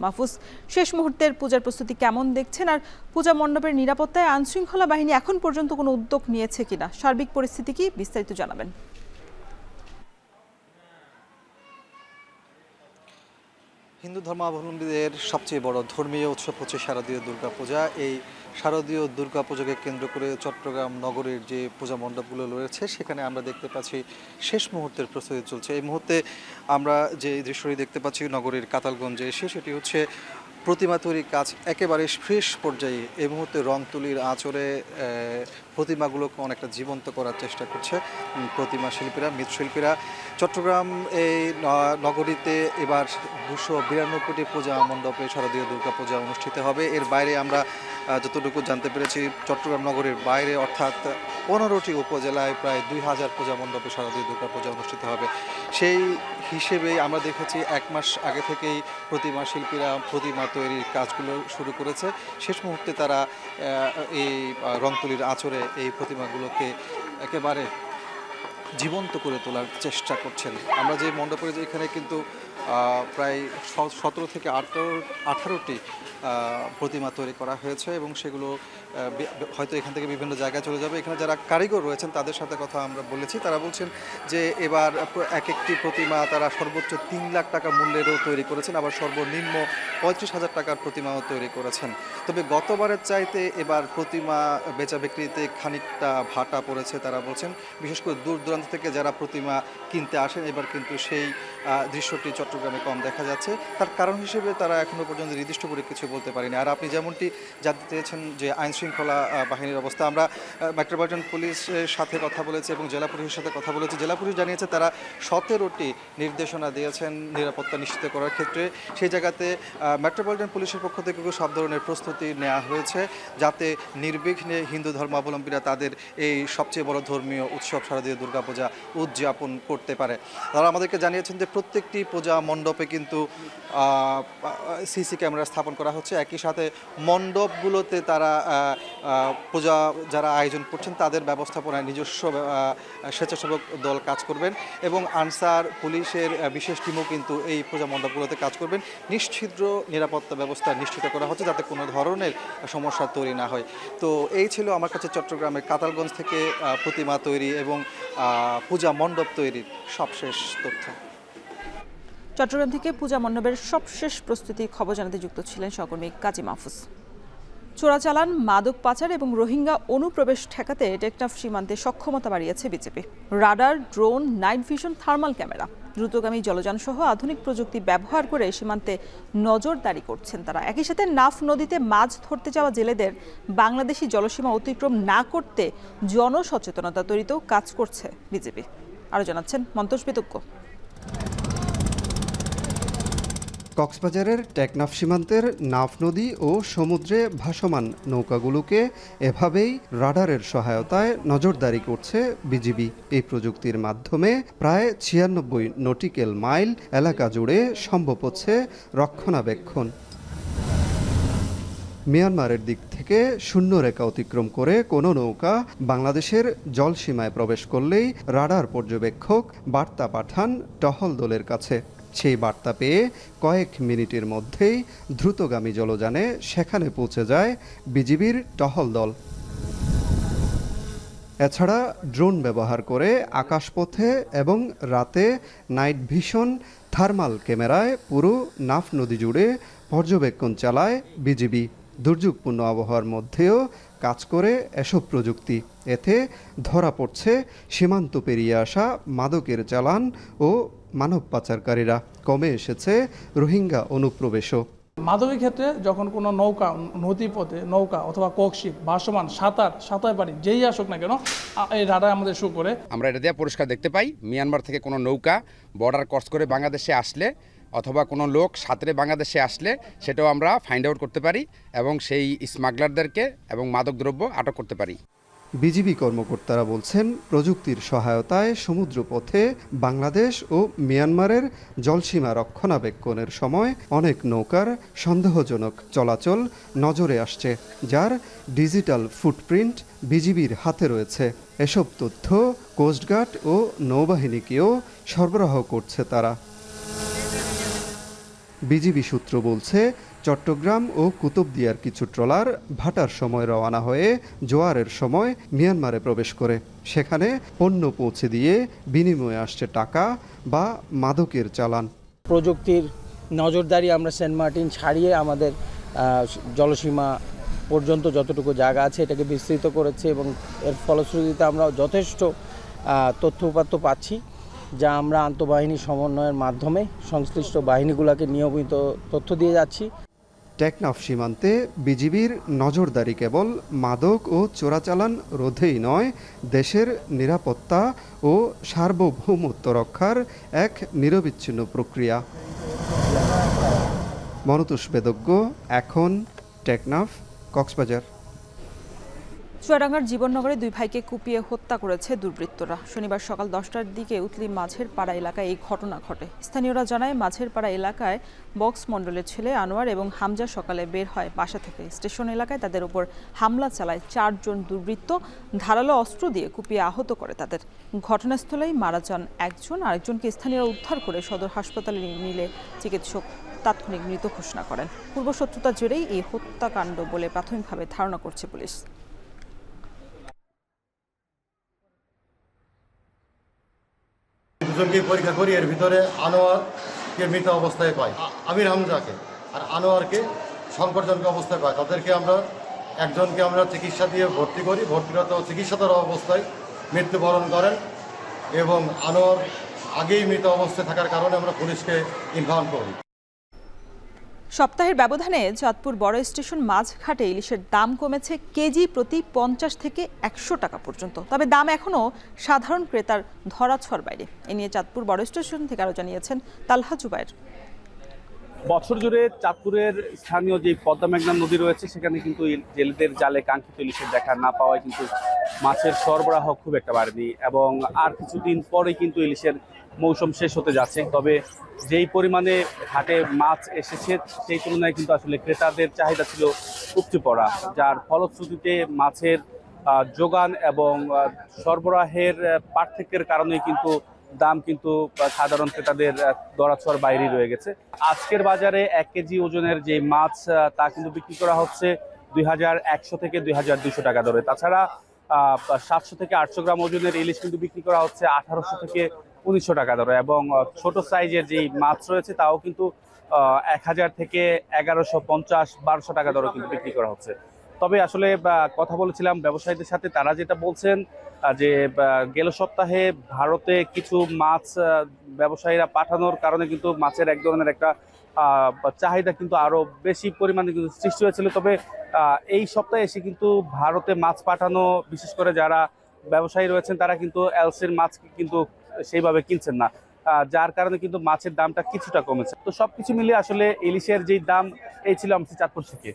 মাহফুজ। শেষ মুহূর্তের পূজার প্রস্তুতি কেমন দেখছেন, আর পূজা মণ্ডপের নিরাপত্তায় আইনশৃঙ্খলা বাহিনী এখন পর্যন্ত কোনো উদ্যোগ নিয়েছে কিনা, সার্বিক পরিস্থিতি কি, বিস্তারিত জানাবেন। হিন্দু ধর্মাবলম্বীদের সবচেয়ে বড় ধর্মীয় উৎসব হচ্ছে শারদীয় দুর্গাপূজা। এই শারদীয় দুর্গাপূজাকে কেন্দ্র করে চট্টগ্রাম নগরের যে পূজা মণ্ডপগুলো রয়েছে সেখানে আমরা দেখতে পাচ্ছি শেষ মুহূর্তের প্রস্তুতি চলছে। এই মুহূর্তে আমরা যে দৃশ্যটি দেখতে পাচ্ছি নগরের কাতালগঞ্জে এসে, সেটি হচ্ছে প্রতিমা তৈরির কাজ একেবারে শেষ পর্যায়ে। এই মুহূর্তে রং তুলির আঁচড়ে প্রতিমাগুলোকে অনেকটা জীবন্ত করার চেষ্টা করছে প্রতিমা শিল্পীরা, মৃৎশিল্পীরা। চট্টগ্রাম এই নগরীতে এবার 292টি পূজা মণ্ডপে শারদীয় দুর্গাপূজা অনুষ্ঠিত হবে। এর বাইরে আমরা যতটুকু জানতে পেরেছি চট্টগ্রাম নগরের বাইরে অর্থাৎ 15টি উপজেলায় প্রায় 2000 পূজা মণ্ডপে শারদীয় দুর্গাপূজা অনুষ্ঠিত হবে। সেই হিসেবেই আমরা দেখেছি 1 মাস আগে থেকেই প্রতিমা শিল্পীরা প্রতিমা তৈরির কাজগুলো শুরু করেছে। শেষ মুহূর্তে তারা এই রংতুলির আঁচড়ে এই প্রতিমাগুলোকে একেবারে জীবন্ত করে তোলার চেষ্টা করছেন। আমরা যে মণ্ডপে এখানে কিন্তু প্রায় 17 থেকে 18টি প্রতিমা তৈরি করা হয়েছে এবং সেগুলো হয়তো এখান থেকে বিভিন্ন জায়গায় চলে যাবে। এখানে যারা কারিগর রয়েছেন তাদের সাথে কথা আমরা বলেছি, তারা বলছেন যে এবার এক একটি প্রতিমা তারা সর্বোচ্চ 3 লাখ টাকা মূল্যেরও তৈরি করেছেন, আবার সর্বনিম্ন 35,000 টাকার প্রতিমাও তৈরি করেছেন। তবে গতবারের চাইতে এবার প্রতিমা বেচা বিক্রিতে খানিকটা ভাটা পড়েছে তারা বলছেন। বিশেষ করে দূর দূরান্ত থেকে যারা প্রতিমা কিনতে আসেন এবার কিন্তু সেই দৃশ্যটি চট্টগ্রামে কম দেখা যাচ্ছে। তার কারণ হিসেবে তারা এখনও পর্যন্ত নির্দিষ্ট করে কিছু বলতে পারেনি। আর আপনি যেমনটি জানতে চেয়েছেন যে আইনশৃঙ্খলা বাহিনীর অবস্থা, আমরা মেট্রোপলিটন পুলিশের সাথে কথা বলেছি এবং জেলা পুলিশের সাথে কথা বলেছি। জেলা পুলিশ জানিয়েছে তারা 17টি নির্দেশনা দিয়েছেন নিরাপত্তা নিশ্চিত করার ক্ষেত্রে। সেই জায়গাতে মেট্রোপলিটন পুলিশের পক্ষ থেকে সব ধরনের প্রস্তুতি নেওয়া হয়েছে যাতে নির্বিঘ্নে হিন্দু ধর্মাবলম্বীরা তাদের এই সবচেয়ে বড় ধর্মীয় উৎসব শারদীয় দুর্গাপূজা উদযাপন করতে পারে। তারা আমাদেরকে জানিয়েছেন যে প্রত্যেকটি পূজা মণ্ডপে কিন্তু সিসি ক্যামেরা স্থাপন করা হচ্ছে। একই সাথে মণ্ডপগুলোতে তারা পূজা যারা আয়োজন করছেন তাদের ব্যবস্থাপনায় নিজস্ব স্বেচ্ছাসেবক দল কাজ করবেন এবং আনসার পুলিশের বিশেষ টিমও কিন্তু এই পূজা মণ্ডপগুলোতে কাজ করবেন। নিশ্চিদ্র নিরাপত্তা ব্যবস্থা নিশ্চিত করা হচ্ছে যাতে কোনো ধরনের সমস্যা তৈরি না হয়। তো এই ছিল আমার কাছে চট্টগ্রামের কাতালগঞ্জ থেকে প্রতিমা তৈরি এবং পূজা মণ্ডপ তৈরির সবশেষ তথ্য। চট্টগ্রাম থেকে পূজা মণ্ডপের সবশেষ প্রস্তুতির খবর জানাতে যুক্ত ছিলেন সহকর্মী কাজী মাহফুজ। চোরাচালান, মাদক পাচার এবং রোহিঙ্গা অনুপ্রবেশ ঠেকাতে টেকনাফ সীমান্তে সক্ষমতা বাড়িয়েছে BJP. Radar, drone, night vision, thermal camera, দ্রুতগামী জলযান সহ আধুনিক প্রযুক্তি ব্যবহার করে সীমান্তে নজরদারি করছেন তারা। একই সাথে নাফ নদীতে মাছ ধরতে যাওয়া জেলেদের বাংলাদেশি জলসীমা অতিক্রম না করতে জনসচেতনতা তৈরিতেও কাজ করছে বিজেপি। আরও জানাচ্ছেন মন্তোষ বিতজ্ঞ। কক্সবাজারের টেকনাফ সীমান্তের নাফ নদী ও সমুদ্রে ভাসমান নৌকাগুলোকে এভাবেই রাডারের সহায়তায় নজরদারি করছে বিজিবি। এই প্রযুক্তির মাধ্যমে প্রায় 96 নটিক্যাল মাইল এলাকা জুড়ে সম্ভব হচ্ছে রক্ষণাবেক্ষণ। মিয়ানমারের দিক থেকে শূন্য রেখা অতিক্রম করে কোনো নৌকা বাংলাদেশের জলসীমায় প্রবেশ করলেই রাডার পর্যবেক্ষক বার্তা পাঠান টহল দলের কাছে। সেই বার্তা পেয়ে কয়েক মিনিটের মধ্যেই দ্রুতগামী জলযানে সেখানে পৌঁছে যায় বিজিবির টহল দল। এছাড়া ড্রোন ব্যবহার করে আকাশপথে এবং রাতে নাইট ভিশন থার্মাল ক্যামেরায় পুরো নাফ নদী জুড়ে পর্যবেক্ষণ চালায় বিজিবি। দুর্যোগপূর্ণ আবহাওয়ার মধ্যেও কাজ করে এসব প্রযুক্তি। এতে ধরা পড়ছে সীমান্ত পেরিয়ে আসা মাদকের চালান ও মানব পাচারকারীরা। কমে এসেছে রোহিঙ্গা অনুপ্রবেশও। মাদকের ক্ষেত্রে যখন কোনো নৌকা নদীপথে নৌকা অথবা ককশিপ ভাসমান সাঁতার পারি যেই আসুক না কেন এই রাডার আমাদের শো করে। আমরা এটা দিয়ে পরিষ্কার দেখতে পাই মিয়ানমার থেকে কোনো নৌকা বর্ডার ক্রস করে বাংলাদেশে আসলে অথবা কোনো লোক সাঁতরে বাংলাদেশে আসলে সেটাও আমরা ফাইন্ড আউট করতে পারি এবং সেই স্মাগলারদেরকে এবং মাদকদ্রব্য আটক করতে পারি। বিজিবি কর্মকর্তারা বলছেন প্রযুক্তির সহায়তায় সমুদ্রপথে বাংলাদেশ ও মিয়ানমারের জলসীমা রক্ষণাবেক্ষণের সময় অনেক নৌকার সন্দেহজনক চলাচল নজরে আসছে, যার ডিজিটাল ফুটপ্রিন্ট বিজিবির হাতে রয়েছে। এসব তথ্য কোস্টগার্ড ও নৌবাহিনীকেও সরবরাহ করছে তারা। বিজিবি সূত্র বলছে চট্টগ্রাম ও কুতুবদিয়ার কিছু ট্রলার ভাটার সময় রওনা হয়ে জোয়ারের সময় মিয়ানমারে প্রবেশ করে সেখানে পণ্য পৌঁছে দিয়ে বিনিময়ে আসছে টাকা বা মাদকের চালান। প্রযুক্তির নজরদারি আমরা সেন্ট মার্টিন ছাড়িয়ে আমাদের জলসীমা পর্যন্ত যতটুকু জায়গা আছে এটাকে বিস্তৃত করেছে এবং এর ফলশ্রুতিতে আমরা যথেষ্ট তথ্য উপাত্ত পাচ্ছি, যা আমরা আন্তঃবাহিনী সমন্বয়ের মাধ্যমে সংশ্লিষ্ট বাহিনীগুলোকে নিয়মিত তথ্য দিয়ে যাচ্ছি। টেকনাফ সীমান্তে বিজিবির নজরদারি কেবল মাদক ও চোরাচালান রোধেই নয়, দেশের নিরাপত্তা ও সার্বভৌমত্ব রক্ষার এক নিরবিচ্ছিন্ন প্রক্রিয়া। মনতোষ বেদজ্ঞ, এখন, টেকনাফ, কক্সবাজার। চুয়াডাঙ্গার জীবননগরে দুই ভাইকে কুপিয়ে হত্যা করেছে দুর্বৃত্তরা। শনিবার সকাল 10টার দিকে উতলি মাঝের পাড়া এলাকায় এই ঘটনা ঘটে। স্থানীয়রা জানায় মাঝের পাড়া এলাকায় বক্স মণ্ডলের ছেলে আনোয়ার এবং হামজা সকালে বের হয় বাসা থেকে। স্টেশন এলাকায় তাদের উপর হামলা চালায় 4 জন দুর্বৃত্ত, ধারালো অস্ত্র দিয়ে কুপিয়ে আহত করে তাদের। ঘটনাস্থলেই মারা যান একজন, আরেকজনকে স্থানীয়রা উদ্ধার করে সদর হাসপাতালে নিলে চিকিৎসক তাৎক্ষণিক মৃত ঘোষণা করেন। পূর্বশত্রুতা জেরেই এই হত্যাকাণ্ড বলে প্রাথমিকভাবে ধারণা করছে পুলিশ। দুজনকে পরীক্ষা করি, এর ভিতরে আনোয়ারকে মৃত অবস্থায় পাই, আমির হামজাকে আর আনোয়ারকে সংকটজনক অবস্থায় পাই। তাদেরকে আমরা একজনকে আমরা চিকিৎসা দিয়ে ভর্তি করি, ভর্তিরত চিকিৎসাধর অবস্থায় মৃত্যুবরণ করেন এবং আনোয়ার আগেই মৃত অবস্থায় থাকার কারণে আমরা পুলিশকে ইনফর্ম করি। সপ্তাহের ব্যবধানে চাঁদপুর বড় স্টেশন মাঝঘাটে ইলিশের দাম কমেছে কেজি প্রতি 50 থেকে 100 টাকা পর্যন্ত। তবে দাম এখনও সাধারণ ক্রেতার ধরাছোঁয়ার বাইরে। এ নিয়ে চাঁদপুর বড় স্টেশন থেকে আরও জানিয়েছেন তালহা জুবায়ের। বছর জুড়ে চাঁদপুরের স্থানীয় যে পদ্মা মেঘনা নদী রয়েছে সেখানে কিন্তু জেলেদের জালে কাঙ্ক্ষিত ইলিশের দেখা না পাওয়ায় কিন্তু মাছের সরবরাহ খুব একটা বাড়েনি এবং আর কিছুদিন পরে কিন্তু ইলিশের মৌসুম শেষ হতে যাচ্ছে। তবে যেই পরিমাণে হাটে মাছ এসেছে সেই তুলনায় কিন্তু আসলে ক্রেতাদের চাহিদা ছিল উপচে পড়া, যার ফলশ্রুতিতে মাছের যোগান এবং সরবরাহের পার্থক্যের কারণে কিন্তু দাম কিন্তু সাধারণ ক্রেতাদের ধরাছোঁয়ার বাইরে রয়ে গেছে। আজকের বাজারে 1 কেজি ওজনের যে মাছ তা কিন্তু বিক্রি করা হচ্ছে 2100 থেকে 2200 টাকা দরে। তাছাড়া 700 থেকে 800 গ্রাম ওজনের ইলিশ কিন্তু বিক্রি করা হচ্ছে 1800 থেকে 1900 টাকা দরে এবং ছোট সাইজের যে মাছ রয়েছে তাও কিন্তু 1000 থেকে 1150-1200 টাকা দরে কিন্তু বিক্রি করা হচ্ছে। তবে আসলে কথা বলেছিলাম ব্যবসায়ীদের সাথে, তারা যেটা বলছেন যে গেল সপ্তাহে ভারতে কিছু মাছ ব্যবসায়ীরা পাঠানোর কারণে কিন্তু মাছের এক ধরনের একটা চাহিদা কিন্তু আরো বেশি পরিমাণে কিন্তু সৃষ্টি হয়েছিল। তবে এই সপ্তাহে এসে কিন্তু ভারতে মাছ পাঠানো, বিশেষ করে যারা ব্যবসায়ী রয়েছেন তারা কিন্তু এলসির মাছ কিন্তু সেইভাবে কিনছেন না। যার কারণে কিন্তু মাছের দামটা কিছুটা কমেছে। তো সবকিছু মিলিয়ে আসলে ইলিশের যেই দাম এই ছিল আমাদের চাঁদপুর থেকে।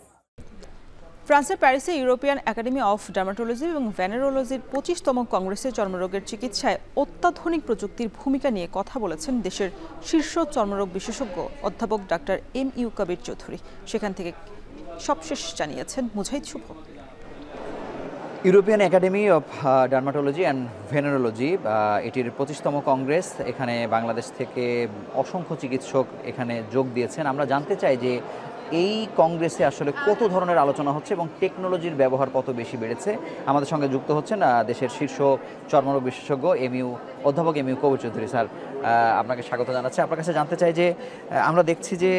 ফ্রান্সের প্যারিসে ইউরোপিয়ান একাডেমি অফ ডার্মাটোলজি এবং ভেনেরোলজির 25তম কংগ্রেসে চর্মরোগের চিকিৎসায় অত্যাধুনিক প্রযুক্তির ভূমিকা নিয়ে কথা বলেছেন দেশের শীর্ষ চর্মরোগ বিশেষজ্ঞ অধ্যাপক ডাক্তার MU কবির চৌধুরী। সেখান থেকে সবশেষ জানিয়েছেন Mujahid Shuvo. European academy of dermatology and venereology এটির 25তম কংগ্রেস, এখানে বাংলাদেশ থেকে অসংখ্য চিকিৎসক এখানে যোগ দিয়েছেন। আমরা জানতে চাই যে এই কংগ্রেসে আসলে কত ধরনের আলোচনা হচ্ছে এবং টেকনোলজির ব্যবহার কত বেশি বেড়েছে। আমাদের সঙ্গে যুক্ত হচ্ছেন দেশের শীর্ষ চর্মরোগ বিশেষজ্ঞ অধ্যাপক MU কবির চৌধুরী। স্যার, আপনাকে স্বাগত জানাচ্ছি। আপনার কাছে জানতে চাই যে আমরা দেখছি যে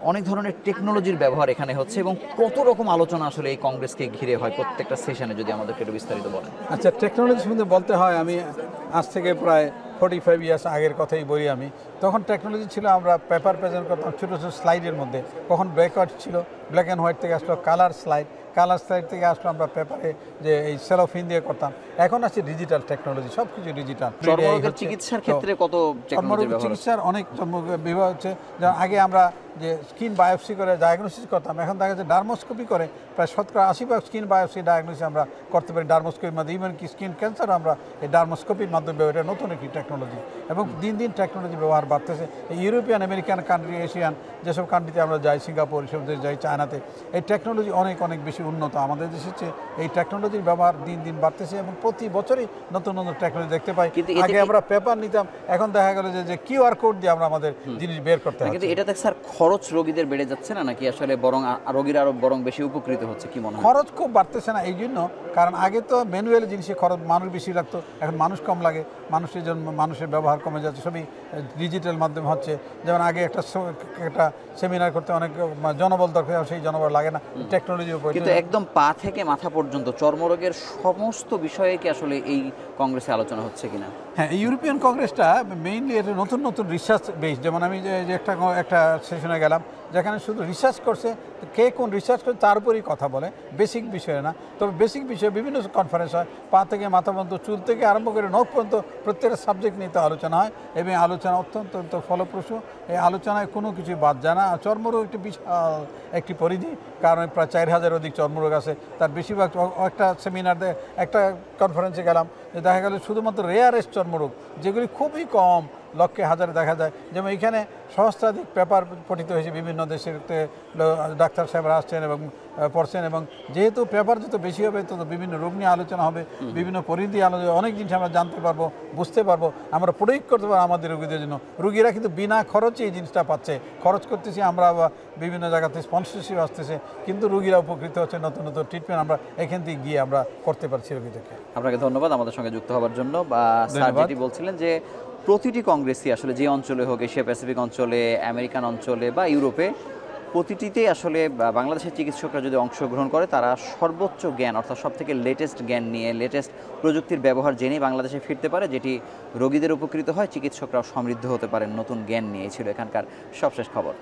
অনেক ধরনের টেকনোলজির ব্যবহার এখানে হচ্ছে এবং কত রকম আলোচনা আসলে এই কংগ্রেসকে ঘিরে হয় প্রত্যেকটা সেশনে, যদি আমাদেরকে একটু বিস্তারিত বলেন। আচ্ছা, টেকনোলজি সম্বন্ধে বলতে হয়, আমি আজ থেকে প্রায় 45 ইয়ার্স আগের কথাই বলি। আমি তখন টেকনোলজি ছিল, আমরা পেপার প্রেজেন্ট করতাম ছোটো ছোটো স্লাইডের মধ্যে। কখন ব্ল্যাক হোয়াইট ছিল, ব্ল্যাক অ্যান্ড হোয়াইট থেকে আসলো কালার স্লাইড, কালার স্লাইড থেকে আসলো আমরা পেপারে যে এই সেলোফিন দিয়ে করতাম। এখন আছে ডিজিটাল টেকনোলজি, সব কিছু ডিজিটাল। চর্মরোগের চিকিৎসার ক্ষেত্রে কত চর্মরোগ চিকিৎসার অনেক বিভাগ হচ্ছে। যেমন আগে আমরা যে স্কিন বায়োপসি করে ডায়াগনোসিস করতাম, এখন দেখা যাচ্ছে ডার্মোস্কোপি করে প্রায় 80% স্কিন বায়োপসি ডায়াগনোসিস আমরা করতে পারি ডার্মোস্কোপির মাধ্যমে। ইভেন কি স্কিন ক্যান্সার আমরা এই ডার্মোস্কোপির মাধ্যমে, এটা নতুন একটি টেকনোলজি এবং দিন দিন টেকনোলজি ব্যবহার বাড়তেছে। এই ইউরোপিয়ান আমেরিকান কান্ট্রি, এশিয়ান যেসব কান্ট্রিতে আমরা যাই, সিঙ্গাপুর, এসব দেশে যাই, চায়নাতে, এই টেকনোলজি অনেক অনেক বেশি উন্নত। আমাদের দেশের চেয়ে এই টেকনোলজির ব্যবহার দিন দিন বাড়তেছে এবং প্রতি বছরই নতুন নতুন টেকনোলজি দেখতে পাই। আগে আমরা পেপার নিতাম, এখন দেখা গেল যে QR কোড দিয়ে আমরা আমাদের জিনিস বের করতে হয়। কিন্তু এটাতে স্যার খরচ রোগীদের বেড়ে যাচ্ছে না, নাকি আসলে বরং রোগীরা আরো বরং বেশি উপকৃত হচ্ছে, কি মনে হয়? খরচ খুব বাড়তেছে না এই জন্য, কারণ আগে তো ম্যানুয়াল জিনিসে খরচ মানুষ বেশি লাগতো, এখন মানুষ কম লাগে, মানুষের জন্য মানুষের ব্যবহার কমে যাচ্ছে, সবই ডিজিটাল মাধ্যমে হচ্ছে। যেমন আগে একটা সেমিনার করতে অনেক জনবল দরকার, সেই জনবল লাগে না টেকনোলজির উপর। কিন্তু একদম পা থেকে মাথা পর্যন্ত চর্মরোগের সমস্ত বিষয়ে কি আসলে এই কংগ্রেসে আলোচনা হচ্ছে কিনা? হ্যাঁ, ইউরোপিয়ান কংগ্রেসটা মেইনলি এটা নতুন নতুন রিসার্চ বেস। যেমন আমি যে একটা সেশনে গেলাম যেখানে শুধু রিসার্চ করছে, কে কোন রিসার্চ করছে তার উপরেই কথা বলে, বেসিক বিষয়ে না। তবে বেসিক বিষয়ে বিভিন্ন কনফারেন্স হয়, পা থেকে মাথা পর্যন্ত, চুল থেকে আরম্ভ করে নখ পর্যন্ত প্রত্যেকটা সাবজেক্ট নিয়ে তো আলোচনা হয় এবং আলোচনা অত্যন্ত ফলপ্রসূ। এই আলোচনায় কোনো কিছু বাদ যায় না। চর্মরোগ একটি বিশাল একটি পরিধি, কারণ প্রায় 4000 অধিক চর্মরোগ আছে। তার বেশিরভাগ একটা সেমিনার একটা কনফারেন্সে গেলাম, যে দেখা গেল শুধুমাত্র রেয়ারেস্ট চর্মরোগ যেগুলি খুবই কম, লক্ষে হাজারে দেখা যায়। যেমন এখানে সহস্রাধিক পেপার পঠিত হয়েছে, বিভিন্ন দেশের ডাক্তার সাহেবরা আসছেন এবং পড়ছেন, এবং যেহেতু পেপার যত বেশি হবে তত বিভিন্ন রোগ নিয়ে আলোচনা হবে, বিভিন্ন পরিধি আলোচনা, অনেক জিনিস আমরা জানতে পারবো, বুঝতে পারবো, আমরা প্রয়োগ করতে পারবো আমাদের রোগীদের জন্য। রোগীরা কিন্তু বিনা খরচে এই জিনিসটা পাচ্ছে। খরচ করতেছি আমরা, বিভিন্ন জায়গাতে স্পন্সরশিপ আসতেছে, কিন্তু রোগীরা উপকৃত হচ্ছে। নতুন নতুন ট্রিটমেন্ট আমরা এখান থেকে গিয়ে আমরা করতে পারছি রোগীদেরকে। আপনাকে ধন্যবাদ আমাদের সঙ্গে যুক্ত হওয়ার জন্য। স্যার যেটি বলছিলেন যে প্রতিটি কংগ্রেসই আসলে যে অঞ্চলে হোক, এশিয়া প্যাসিফিক অঞ্চলে, আমেরিকান অঞ্চলে বা ইউরোপে, প্রতিটিতেই আসলে বাংলাদেশের চিকিৎসকরা যদি অংশগ্রহণ করে, তারা সর্বোচ্চ জ্ঞান অর্থাৎ সব থেকে লেটেস্ট জ্ঞান নিয়ে, লেটেস্ট প্রযুক্তির ব্যবহার জেনেই বাংলাদেশে ফিরতে পারে, যেটি রোগীদের উপকৃত হয়, চিকিৎসকরাও সমৃদ্ধ হতে পারেন নতুন জ্ঞান নিয়ে। ছিল এখানকার সবশেষ খবর।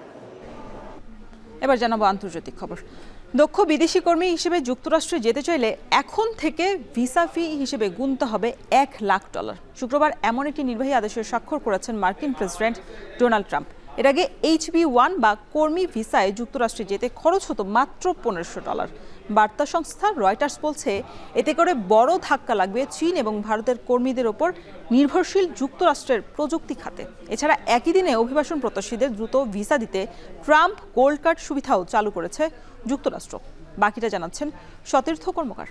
এবার জানাবো আন্তর্জাতিক খবর। দক্ষ বিদেশি কর্মী হিসেবে যুক্তরাষ্ট্রে যেতে চাইলে এখন থেকে ভিসা ফি হিসেবে গুনতে হবে $1 লাখ। শুক্রবার এমন একটি নির্বাহী আদেশে স্বাক্ষর করেছেন মার্কিন প্রেসিডেন্ট ডোনাল্ড ট্রাম্প। এর আগে HB1 বা কর্মী ভিসায় যুক্তরাষ্ট্রে যেতে খরচ হতো মাত্র $1500। বার্তা সংস্থা রয়টার্স বলছে, এতে করে বড় ধাক্কা লাগবে চীন এবং ভারতের কর্মীদের ওপর নির্ভরশীল যুক্তরাষ্ট্রের প্রযুক্তি খাতে। এছাড়া একই দিনে অভিবাসন প্রত্যাশীদের দ্রুত ভিসা দিতে ট্রাম্প গোল্ড কার্ড সুবিধাও চালু করেছে যুক্তরাষ্ট্র। বাকিটা জানাচ্ছেন সতীর্থ কর্মকার।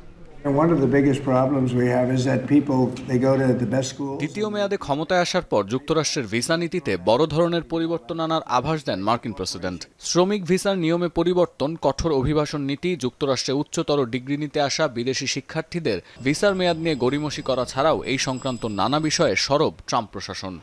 দ্বিতীয় মেয়াদে ক্ষমতায় আসার পর যুক্তরাষ্ট্রের ভিসা নীতিতে বড় ধরনের পরিবর্তন আনার আভাস দেন মার্কিন প্রেসিডেন্ট। শ্রমিক ভিসার নিয়মে পরিবর্তন, কঠোর অভিবাসন নীতি, যুক্তরাষ্ট্রে উচ্চতর ডিগ্রি নিতে আসা বিদেশি শিক্ষার্থীদের ভিসার মেয়াদ নিয়ে গড়িমসি করা ছাড়াও এই সংক্রান্ত নানা বিষয়ে সরব ট্রাম্প প্রশাসন।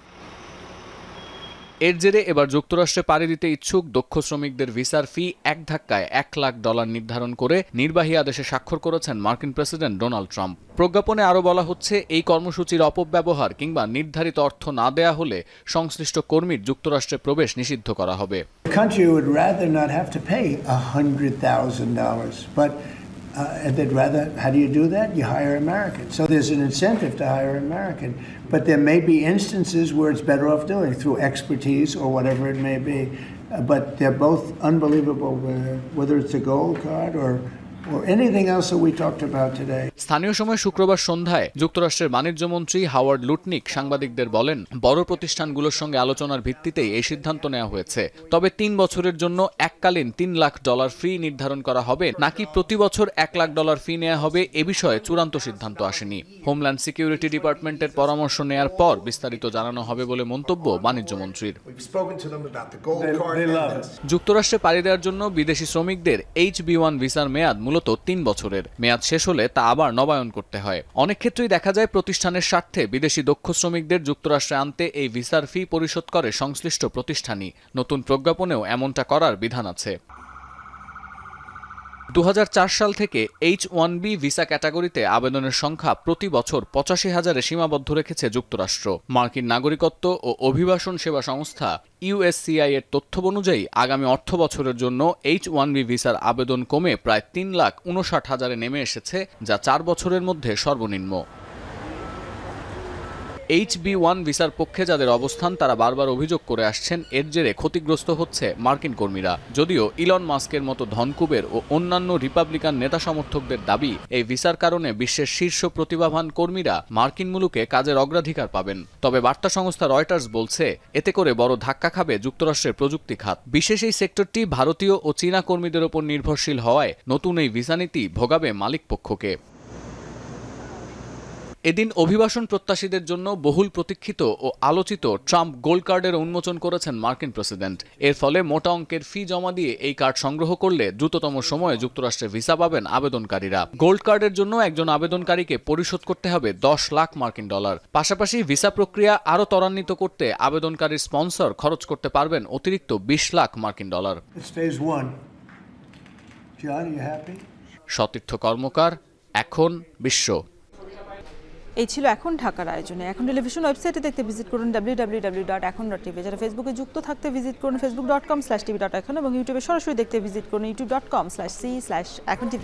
এর জেরে এবার যুক্তরাষ্ট্রে পাড়ি দিতে ইচ্ছুক দক্ষ শ্রমিকদের ভিসার ফি এক ধাক্কায় $1 লাখ নির্ধারণ করে নির্বাহী আদেশে স্বাক্ষর করেছেন মার্কিন প্রেসিডেন্ট ডোনাল্ড ট্রাম্প। প্রজ্ঞাপনে আরও বলা হচ্ছে, এই কর্মসূচির অপব্যবহার কিংবা নির্ধারিত অর্থ না দেয়া হলে সংশ্লিষ্ট কর্মীর যুক্তরাষ্ট্রে প্রবেশ নিষিদ্ধ করা হবে। And they'd rather, how do you do that? You hire Americans. So there's an incentive to hire American. But there may be instances where it's better off doing it through expertise or whatever it may be. But they're both unbelievable, whether it's a gold card or anything else that we talked about today. স্থানীয় সময় শুক্রবার সন্ধ্যায় যুক্তরাষ্ট্রের বাণিজ্য মন্ত্রী Howard Lutnick সাংবাদিকদের বলেন, বড় প্রতিষ্ঠানগুলোর সঙ্গে আলোচনার ভিত্তিতেই এই সিদ্ধান্ত নেওয়া হয়েছে। তবে 3 বছরের জন্য এককালীন $3 লাখ ফি নির্ধারণ করা হবে নাকি প্রতি বছর $1 লাখ ফি নেওয়া হবে এ বিষয়ে চূড়ান্ত সিদ্ধান্ত আসেনি। হোমল্যান্ড সিকিউরিটি ডিপার্টমেন্টের পরামর্শ নেয়ার পর বিস্তারিত জানানো হবে বলে মন্তব্য বাণিজ্য মন্ত্রীর। যুক্তরাষ্ট্রে পাড়ি দেওয়ার জন্য বিদেশি শ্রমিকদের HB1 ভিসার মেয়াদ মূলত 3 বছরের। মেয়াদ শেষ হলে তা আবার নবায়ন করতে হয়। অনেক ক্ষেত্রেই দেখা যায় প্রতিষ্ঠানের স্বার্থে বিদেশি দক্ষ শ্রমিকদের যুক্তরাষ্ট্রে আনতে এই ভিসার ফি পরিশোধ করে সংশ্লিষ্ট প্রতিষ্ঠানই। নতুন প্রজ্ঞাপনেও এমনটা করার বিধান আছে। 2004 সাল থেকে H-1B ভিসা ক্যাটাগরিতে আবেদনের সংখ্যা প্রতি বছর 85,000-এ সীমাবদ্ধ রেখেছে যুক্তরাষ্ট্র। মার্কিন নাগরিকত্ব ও অভিবাসন সেবা সংস্থা USCI এর তথ্য অনুযায়ী আগামী অর্থ বছরের জন্য H-1B ভিসার আবেদন কমে প্রায় 3,59,000-এ নেমে এসেছে, যা 4 বছরের মধ্যে সর্বনিম্ন। HB1 ভিসার পক্ষে যাদের অবস্থান তারা বারবার অভিযোগ করে আসছেন এর জেরে ক্ষতিগ্রস্ত হচ্ছে মার্কিন কর্মীরা। যদিও ইলন মাস্কের মতো ধনকুবের ও অন্যান্য রিপাবলিকান নেতা সমর্থকদের দাবি এই ভিসার কারণে বিশ্বের শীর্ষ প্রতিভাবান কর্মীরা মার্কিন মুলুকে কাজের অগ্রাধিকার পাবেন। তবে বার্তা সংস্থা রয়টার্স বলছে এতে করে বড় ধাক্কা খাবে যুক্তরাষ্ট্রের প্রযুক্তি খাত। বিশেষ এই সেক্টরটি ভারতীয় ও চীনা কর্মীদের ওপর নির্ভরশীল হওয়ায় নতুন এই ভিসা নীতি ভোগাবে মালিক পক্ষকে। এদিন অভিবাসন প্রত্যাশীদের জন্য বহুল প্রতীক্ষিত ও আলোচিত ট্রাম্প গোল্ড কার্ডের উন্মোচন করেছেন মার্কিন প্রেসিডেন্ট। এর ফলে মোটা অঙ্কের ফি জমা দিয়ে এই কার্ড সংগ্রহ করলে দ্রুততম সময়ে যুক্তরাষ্ট্রে ভিসা পাবেন আবেদনকারীরা। গোল্ড কার্ডের জন্য একজন আবেদনকারীকে পরিশোধ করতে হবে $10 লাখ। পাশাপাশি ভিসা প্রক্রিয়া আরও ত্বরান্বিত করতে আবেদনকারীর স্পন্সর খরচ করতে পারবেন অতিরিক্ত $20 লাখ। সতীর্থ কর্মকার, এখন বিশ্ব। এই ছিল এখন ঢাকার আয়োজনে। এখন টেলিভিশন ওয়েবসাইটে দেখতে ভিজিট করুন www.ekhon.tv। যারা ফেসবুকে যুক্ত থাকতে ভিজিট করুন facebook.com/tv.ekhon এবং ইউটিউবে সরাসরি দেখতে ভিজিট করুন youtube.com/c/ekhon tv।